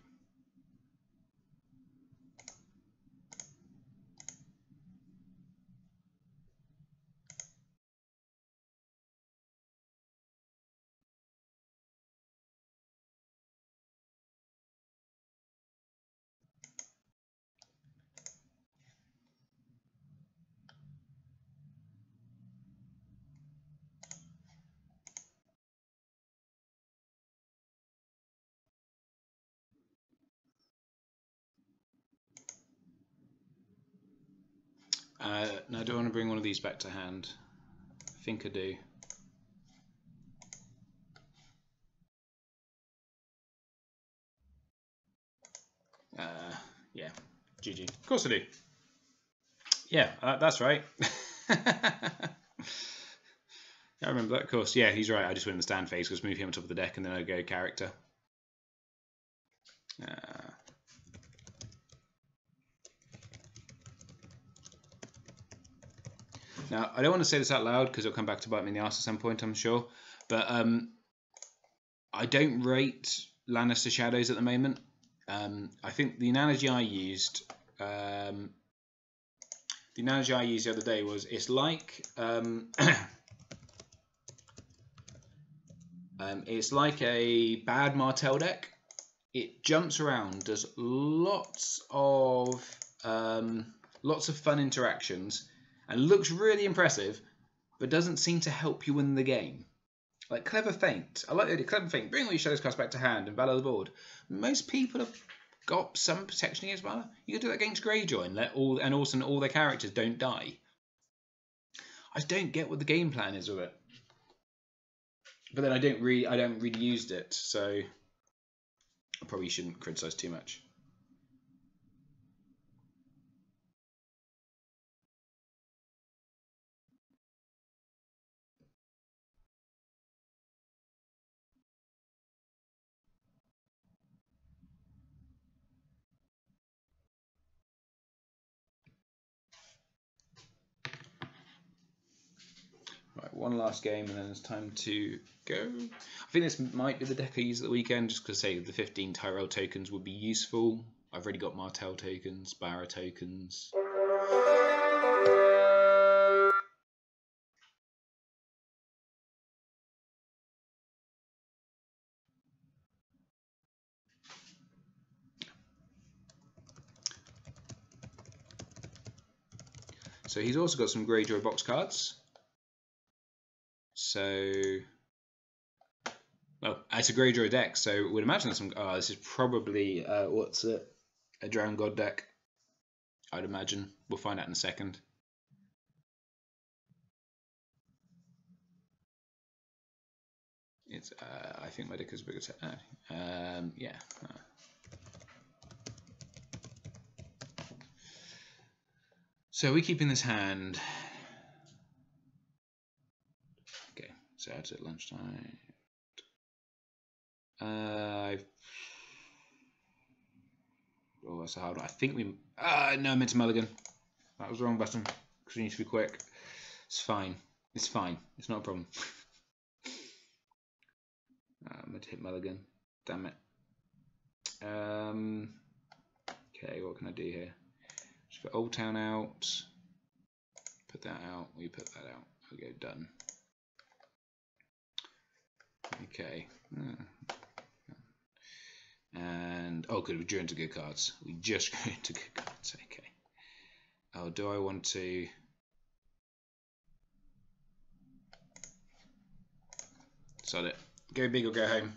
Now, do I want to bring one of these back to hand? I think I do. Yeah, GG. Of course I do. Yeah, that's right. I remember that, of course. Yeah, he's right. I just win the stand phase because move him on top of the deck and then I go character. Now, I don't want to say this out loud because it'll come back to bite me in the arse at some point, I'm sure. But I don't rate Lannister Shadows at the moment. I think the analogy I used, the other day was it's like it's like a bad Martell deck. It jumps around, does lots of fun interactions, and looks really impressive, but doesn't seem to help you win the game. Like Clever Feint. I like the idea. Clever Feint. Bring all your Shadows cards back to hand and valor the board. Most people have got some protection against valor. You can do that against Greyjoy and also all their characters don't die. I just don't get what the game plan is with it. But then I don't really use it, so I probably shouldn't criticize too much. Right, one last game and then it's time to go. I think this might be the deck I use at the weekend, just because, say, the 15 Tyrell tokens would be useful. I've already got Martell tokens, Barra tokens. So he's also got some Greyjoy box cards. So, well, it's a Greyjoy deck, so we'd imagine there's some. Oh, this is probably what's it? A Drowned God deck. I'd imagine. We'll find out in a second. It's. I think my deck is bigger. Yeah. So we keep in this hand. Okay, so it's at lunchtime. Oh, that's a hard one. I think we. No, I meant to mulligan. That was the wrong button because we need to be quick. It's fine. It's fine. It's not a problem. I'm going to hit mulligan. Damn it. Okay, what can I do here? Just put Old Town out. Put that out. We put that out. Okay, done. Okay. And oh, good. We drew into good cards. We just drew into good cards. Okay. Oh, do I want to? Sod it. Go big or go home.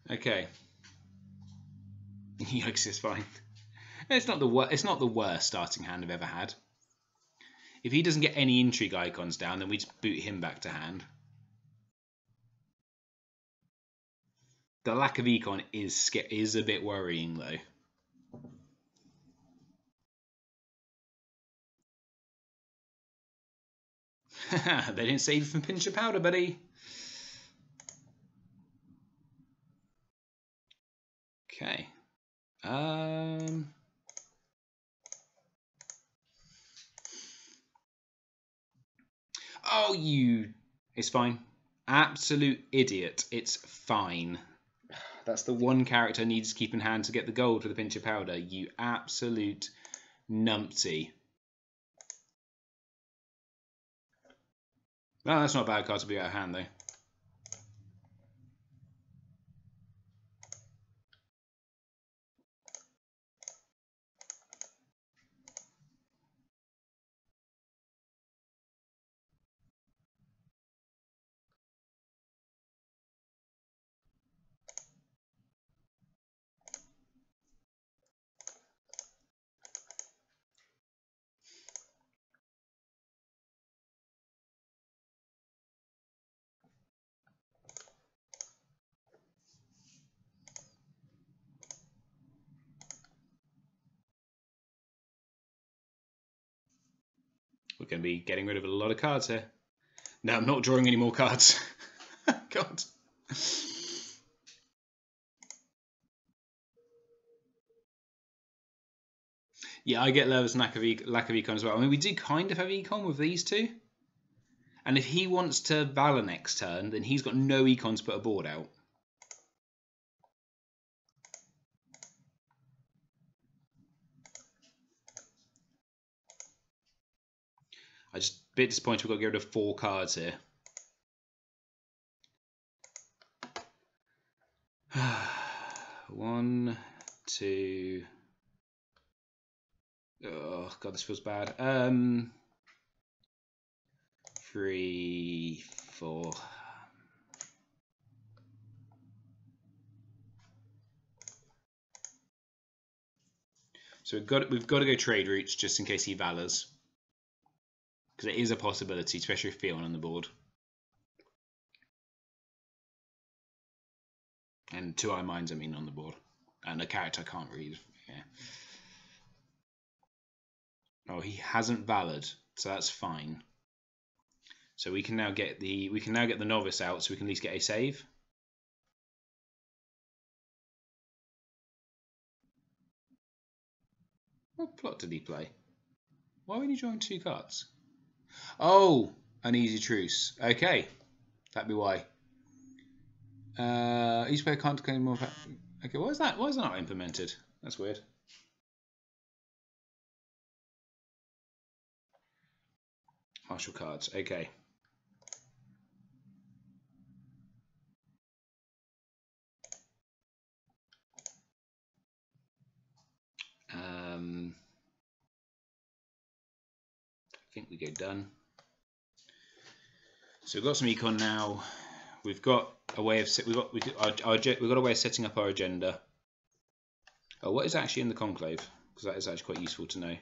Okay. Yikes, it's fine. It's not the worst starting hand I've ever had. If he doesn't get any intrigue icons down, then we just boot him back to hand. The lack of econ is a bit worrying though. They didn't save you from pinch of powder, buddy. Okay. Oh, you... It's fine. Absolute idiot. It's fine. That's the one character I need to keep in hand to get the gold with a pinch of powder. You absolute numpty. No, that's not a bad card to be out of hand, though. We're going to be getting rid of a lot of cards here. No, I'm not drawing any more cards. God. Yeah, I get Lerva's lack of econ as well. I mean, we do kind of have econ with these two. And if he wants to Valor next turn, then he's got no econ to put a board out. I'm just a bit disappointed we've got to get rid of 4 cards here. One, two... Oh, God, this feels bad. 3, 4... So we've got to go trade routes just in case he Valors. Because it is a possibility, especially with Fion on the board. And 2 Iron Mines, I mean, on the board. And a character I can't read. Yeah. Oh, he hasn't Valored, so that's fine. So we can now get the novice out, so we can at least get a save. What plot did he play? Why would he join 2 cards? Oh, an easy truce. Okay, that'd be why. Each player can't claim more. Okay, why is that? Why is that not implemented? That's weird. Martial cards. Okay. I think we go done. So we've got some econ now. We've got a way of we've got a way of setting up our agenda. Oh, what is actually in the conclave? Because that is actually quite useful to know.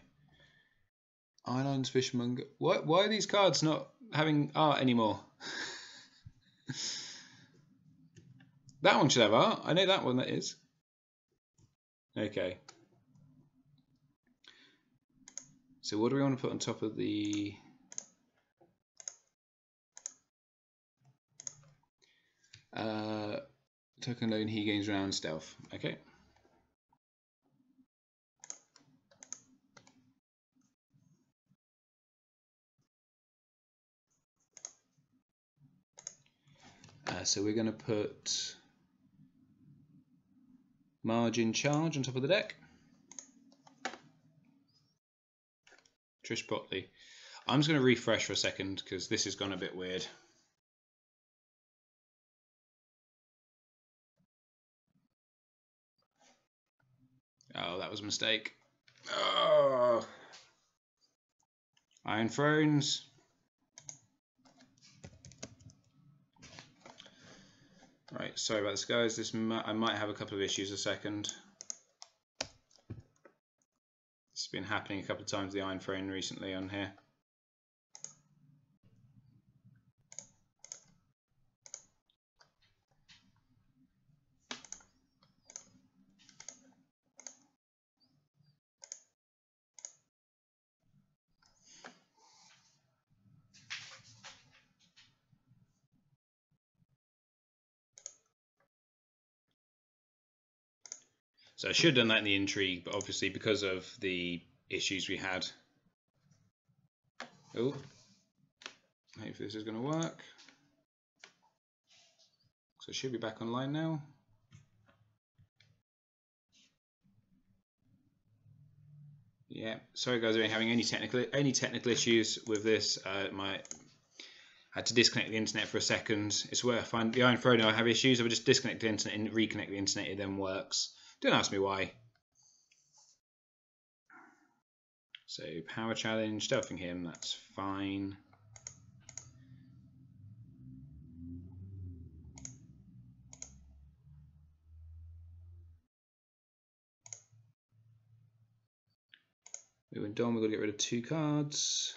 Islands, Fishmonger. What? Why are these cards not having art anymore? That one should have art. I know that one. That is. Okay. So what do we want to put on top of the... token alone, he gains round stealth. Okay. So we're going to put Margin Charge on top of the deck. Trish Botley. I'm just going to refresh for a second because this has gone a bit weird. Oh, that was a mistake. Oh. Iron Thrones. Right, sorry about this, guys. I might have a couple of issues a second. It's been happening a couple of times, the Iron Throne recently on here. So I should have done that in the intrigue, but obviously because of the issues we had. Oh, hopefully this is going to work. So it should be back online now. Yeah, sorry guys, I'm having any technical issues with this. Had to disconnect the internet for a second. It's where I find the Iron Throne I have issues. I would just disconnect the internet and reconnect the internet. It then works. Don't ask me why. So power challenge, stealthing him. That's fine. We went down. We've got to get rid of 2 cards.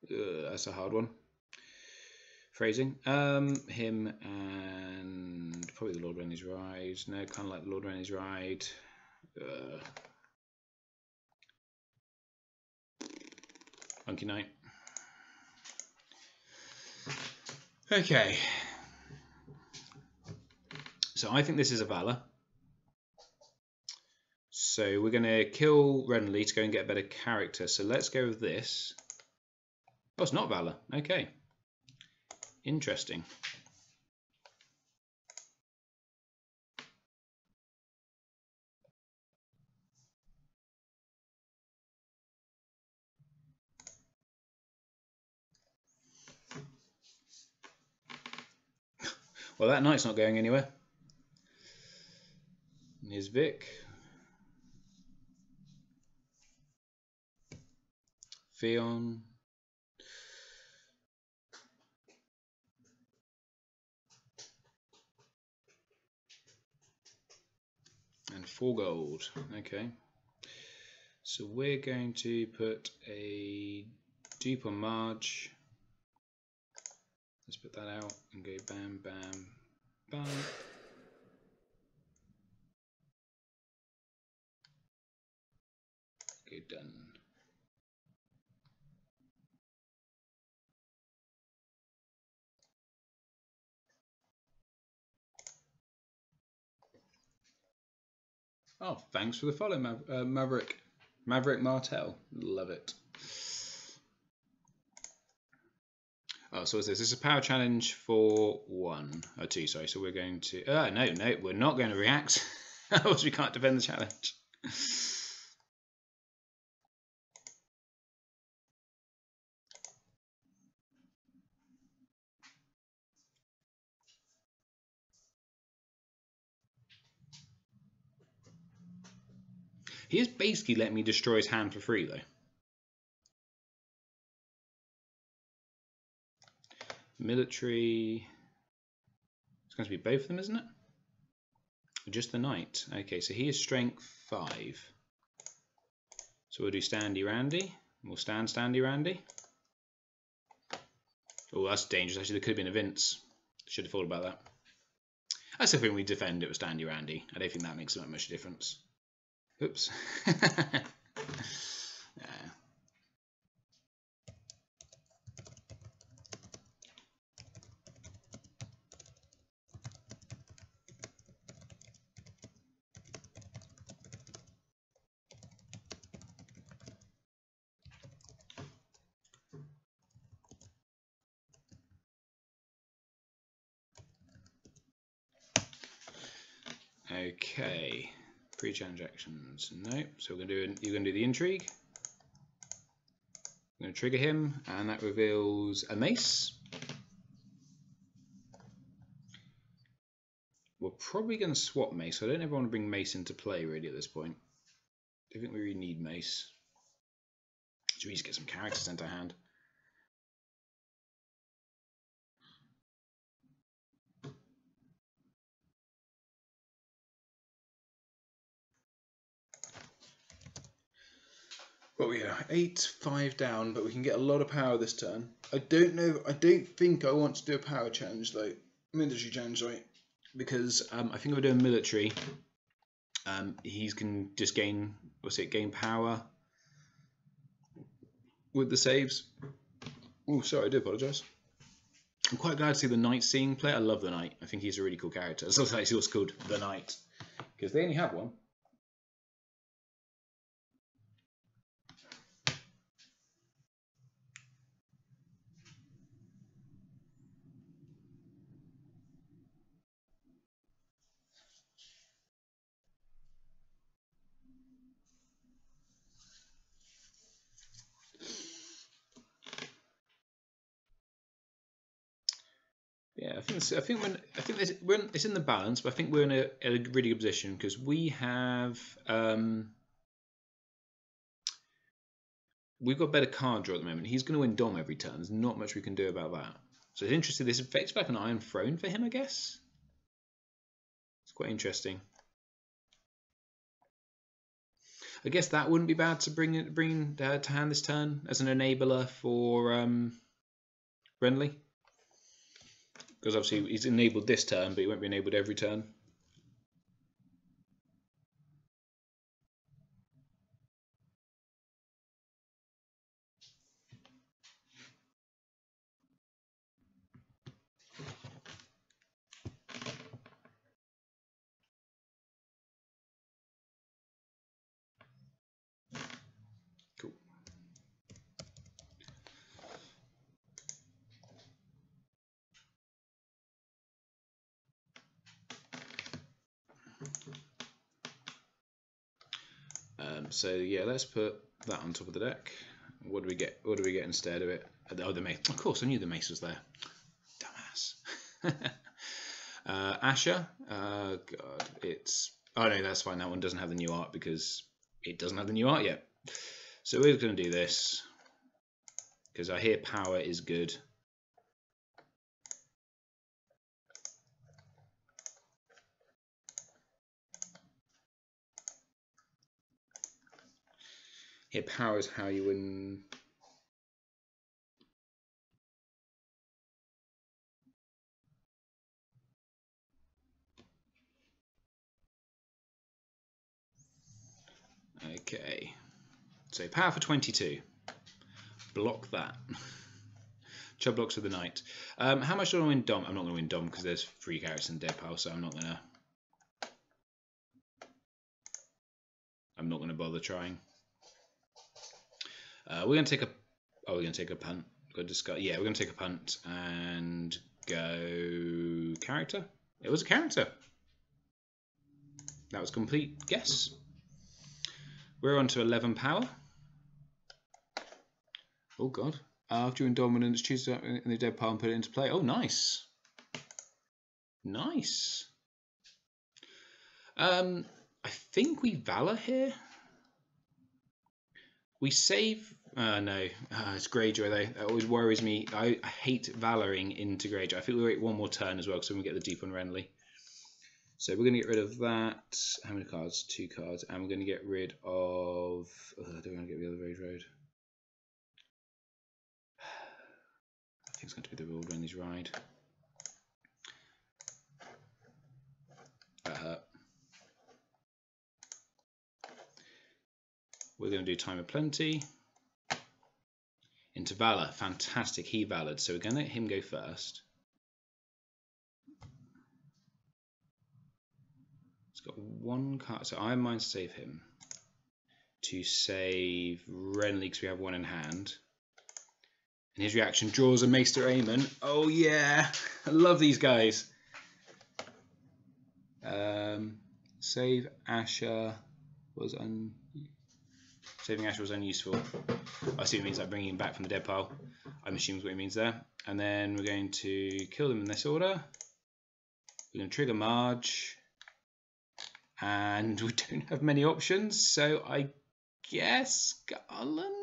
That's a hard one. Phrasing. Him and probably the Lord Rennie's Ride. No, kind of like the Lord Rennie's Ride. Monkey Knight. Okay. So I think this is a Valor. So we're going to kill Renly to go and get a better character. So let's go with this. Oh, it's not Valor. Okay. Interesting. Well, that knight's not going anywhere. And here's Vic. Theon. And 4 gold. Okay. So we're going to put a dupe on Marge. Let's put that out and go bam, bam, bam. Okay, done. Oh, thanks for the follow, Maverick Martell. Love it. Oh, so what's this? This is a power challenge for 1 or 2. Sorry. So we're going to. No, we're not going to react. Otherwise, we can't defend the challenge. He has basically let me destroy his hand for free, though. Military. It's going to be both of them, isn't it? Or just the knight. Okay, so he is strength 5. So we'll do Standy Randy. We'll stand Standy Randy. Oh, that's dangerous. Actually, there could have been a Vince. Should have thought about that. I still think we defend it with Standy Randy. I don't think that makes that much difference. Oops. Yeah. Okay. Pre-challenge actions. No. So we're gonna do you're gonna do the intrigue. I'm gonna trigger him, and that reveals a mace. We're probably gonna swap mace. I don't ever want to bring mace into play really at this point. I don't think we really need mace. Should we just get some characters sent to hand? Well, we are 8-5 down, but we can get a lot of power this turn. I don't know. I don't think I want to do a power challenge though. Military challenge, right? Because I think if we're doing military, he can just gain. What's it? Gain power with the saves. Oh, sorry, I do apologise. I'm quite glad to see the Knight seeing play. I love the Knight. I think he's a really cool character. So it's also called the Knight because they only have one. Yeah, it's in the balance, but I think we're in a really good position because we have we've got better card draw at the moment. He's going to win Dom every turn. There's not much we can do about that. So it's interesting. This affects like an Iron Throne for him, I guess. It's quite interesting. I guess that wouldn't be bad to bring to hand this turn as an enabler for Renly. Because obviously he's enabled this turn, but he won't be enabled every turn. Cool. So yeah, let's put that on top of the deck. What do we get? What do we get instead of it? Oh, the mace. Of course, I knew the mace was there. Dumbass. Asher. God, it's. Oh no, that's fine. That one doesn't have the new art because it doesn't have the new art yet. So we're going to do this because I hear power is good. Here, power is how you win. Okay, so power for 22. Block that. Chub blocks for the night. How much do I win Dom? I'm not going to win Dom because there's 3 characters in dead pile, so I'm not going to bother trying. We're going to take a. Oh, we're going to take a punt. Go discard. Yeah, we're going to take a punt and go character. It was a character. That was complete guess. We're on to 11 power. Oh god. After you dominance, choose it in the dead pile and put it into play. Oh, nice. Nice. I think we Valor here. We save. No, it's Greyjoy though. That always worries me. I hate Valoring into Greyjoy. I think we'll wait one more turn as well, so we get the deep on Renly. So we're going to get rid of that. How many cards? 2 cards. And we're going to get rid of. I don't want to get rid of the Rage Road. I think it's going to be the Royal Renly's Ride. That hurt. We're going to do Time of Plenty. Into Valor. Fantastic. He Valored. So we're going to let him go first. He's got 1 card. So I might save him. To save Renly because we have 1 in hand. And his reaction draws a Maester Aemon. Oh yeah. I love these guys. Save Asher was Saving Asher was unuseful. I see what it means, like bringing him back from the dead pile. I'm assuming what it means there. And then we're going to kill them in this order. We're going to trigger Marge. And we don't have many options, so I guess Garland?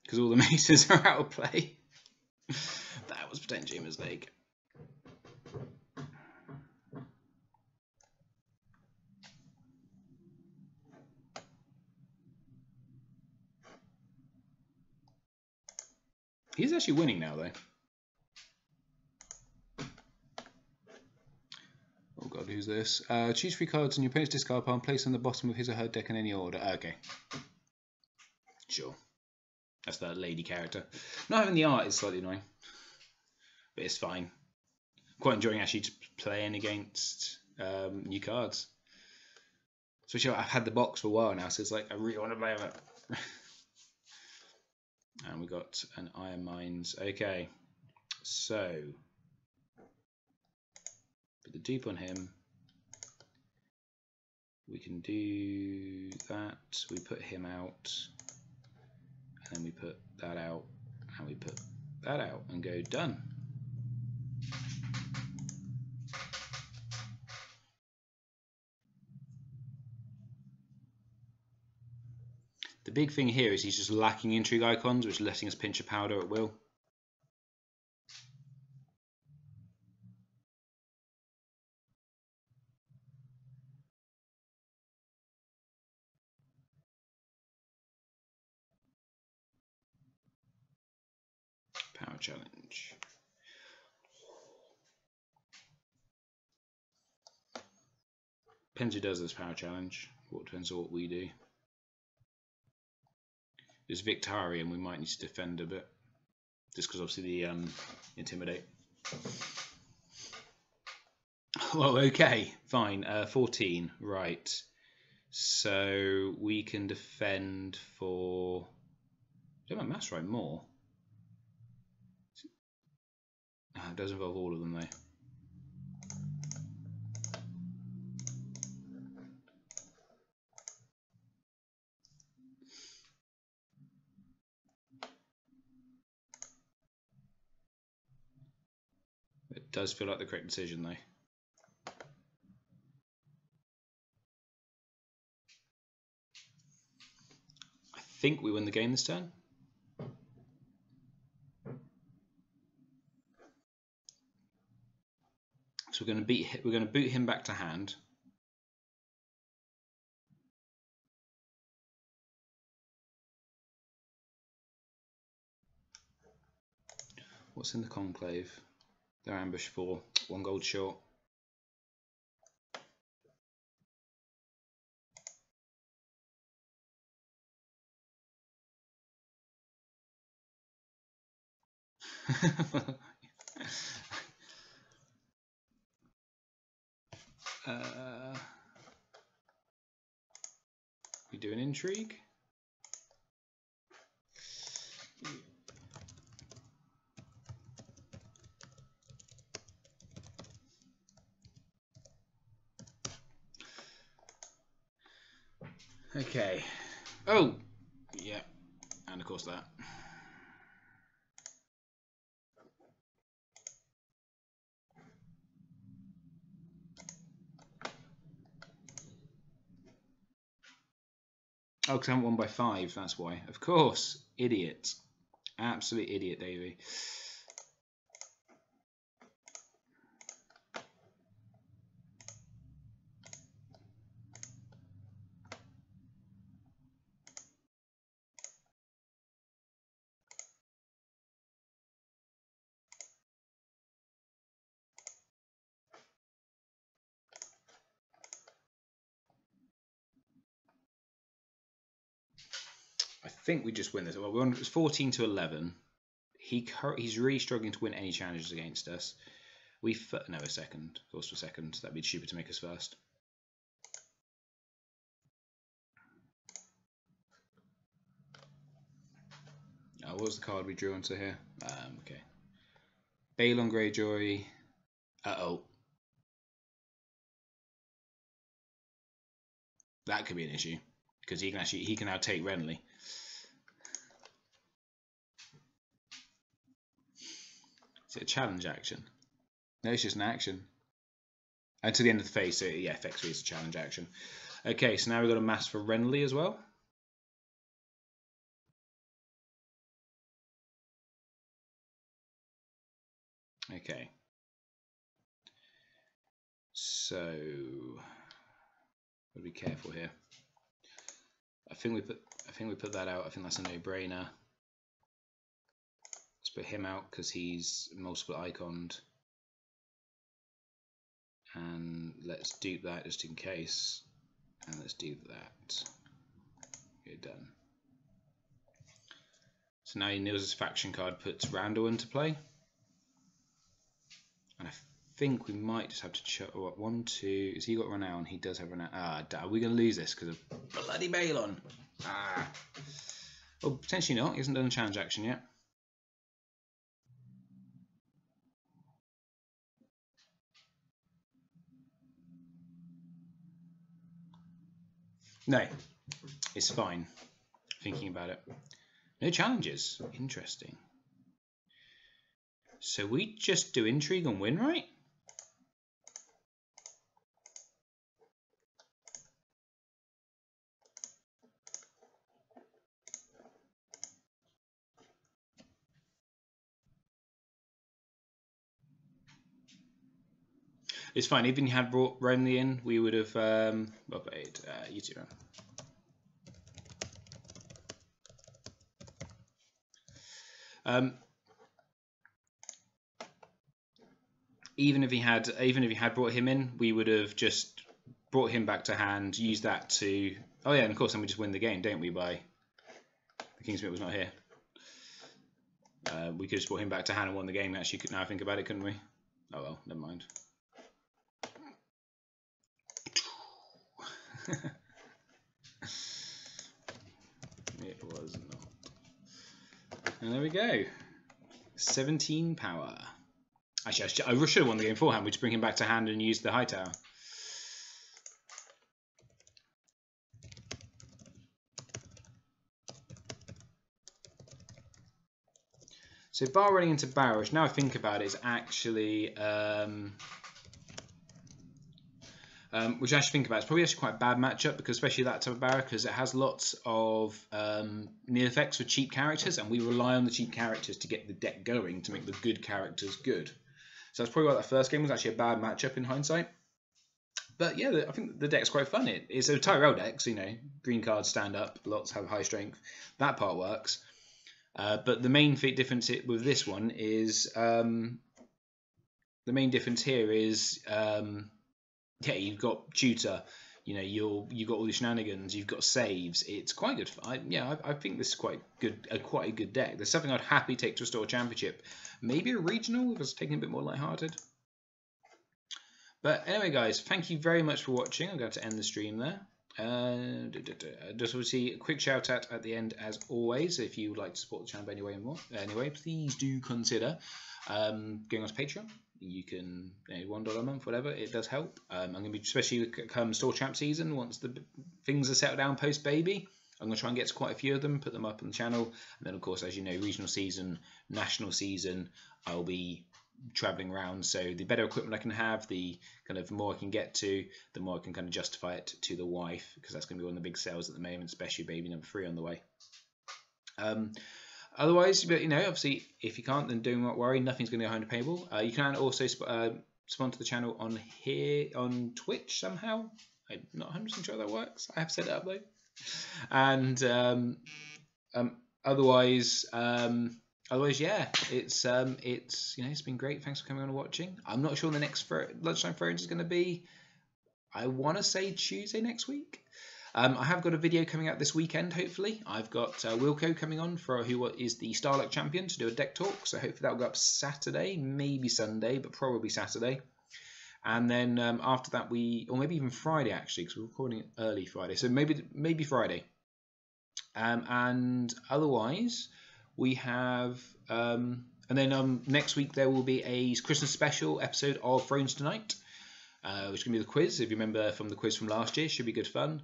Because all the maces are out of play. That was potentially a mistake. He's actually winning now, though. Oh god, who's this? Choose 3 cards in your opponent's discard pile and place them on the bottom of his or her deck in any order. Okay. Sure. That's that lady character. Not having the art is slightly annoying. But it's fine. Quite enjoying actually playing against new cards. Especially I've had the box for a while now, so it's like I really want to play with it. And we got an Iron Mines. Okay, so put the dupe on him. We can do that. We put him out, and then we put that out, and we put that out and go done. The big thing here is he's just lacking intrigue icons, which is letting us pinch a powder at will. Power challenge. Depends who does this power challenge. What depends on what we do. There's Victari, and we might need to defend a bit, just because obviously the intimidate. Well, okay, fine. 14, right. So we can defend for. Don't my maths right more. It does involve all of them though. It does feel like the correct decision though. I think we win the game this turn. So we're going to boot him back to hand. What's in the conclave? They're ambush 4, 1 gold short. We do an intrigue. Okay. Oh, yeah, and of course that. Oh, because I haven't won by 5, that's why. Of course, idiot. Absolute idiot, Davey. I think we just win this. Well, it's 14 to 11. He's really struggling to win any challenges against us. No, a second. Of course, for second. That'd be stupid to make us first. Oh, what was the card we drew onto here? Okay. Balon Greyjoy. Uh-oh. That could be an issue, because he can now take Renly. Is it a challenge action? No, it's just an action. And to the end of the phase, so yeah, effectively it's a challenge action. Okay, so now we've got a mass for Renly as well. Okay. So gotta be careful here. I think we put that out. I think that's a no-brainer. Let's put him out because he's multiple iconed. And let's dupe that just in case. And let's do that. Okay, done. So now Nils' faction card puts Randall into play. And I think we might just have to check. What, 1, 2. Has he got renown? He does have renown. Ah, are we going to lose this because of bloody Balon? Ah. Well, potentially not. He hasn't done a challenge action yet. No, it's fine. Thinking about it. No challenges. Interesting. So we just do intrigue and win, right? It's fine. Even if you had brought Renly in, we would have. Well played, YouTuber. Even if he had brought him in, we would have just brought him back to hand, used that to. Oh yeah, and of course, then we just win the game, don't we? By the Kingsmith was not here. We could have brought him back to hand and won the game. Actually, now I think about it, couldn't we? Oh well, never mind. It was not. And there we go. 17 power. Actually, I should have won the game beforehand. We just bring him back to hand and use the high tower. So Bar running into Barrage, now I think about it, is actually which I actually think about, it's probably actually quite a bad matchup, because especially that type of Barra, because it has lots of near effects for cheap characters, and we rely on the cheap characters to get the deck going to make the good characters good. So that's probably why that first game was actually a bad matchup in hindsight. But yeah, I think the deck's quite fun. It's a Tyrell deck, so, you know, green cards stand up, lots have high strength. That part works. But the main difference with this one is the main difference here is yeah, you've got tutor, you know, you've got all the shenanigans, you've got saves. It's quite good. I think this is quite a good deck. There's something I'd happily take to a store championship, maybe a regional if I was taking a bit more lighthearted. But anyway, guys, thank you very much for watching. I'm going to end the stream there. Just obviously a quick shout out at the end as always. If you would like to support the channel anyway, please do consider going on to Patreon. You can, you know, $1 a month, whatever, it does help. I'm going to be, especially come store champ season, once the things are settled down post baby, I'm going to try and get to quite a few of them, put them up on the channel, and then of course, as you know, regional season, national season, I'll be traveling around, so the better equipment I can have, the kind of more I can get to, the more I can kind of justify it to the wife, because that's going to be one of the big sales at the moment, especially baby number 3 on the way. Otherwise, but you know, obviously, if you can't, then don't worry, nothing's going to go behind a paywall. You can also sponsor the channel on here on Twitch somehow. I'm not 100% sure that works. I have set it up though. And otherwise, yeah, it's you know, it's been great. Thanks for coming on and watching. I'm not sure the next lunchtime thrones is going to be. I want to say Tuesday next week. I have got a video coming out this weekend, hopefully. I've got Wilco coming on for who is the Starluck champion to do a deck talk. So hopefully that will go up Saturday, maybe Sunday, but probably Saturday. And then after that or maybe even Friday actually, because we're recording it early Friday. So maybe Friday. And otherwise, we have... and then next week there will be a Christmas special episode of Thrones Tonight, which is going to be the quiz. If you remember from the quiz from last year, should be good fun.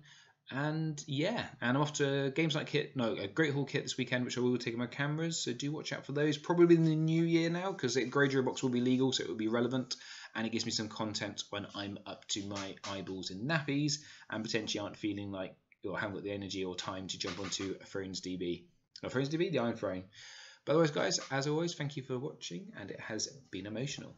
And yeah, and I'm off to Games Night Kit, a Great Hall Kit this weekend, which I will take my cameras, so do watch out for those. Probably in the new year now, because Grey Juror Box will be legal, so it will be relevant, and it gives me some content when I'm up to my eyeballs in nappies, and potentially aren't feeling like, or haven't got the energy or time to jump onto a Thrones DB. Not Thrones DB, the Iron Throne. But otherwise, guys, as always, thank you for watching, and it has been emotional.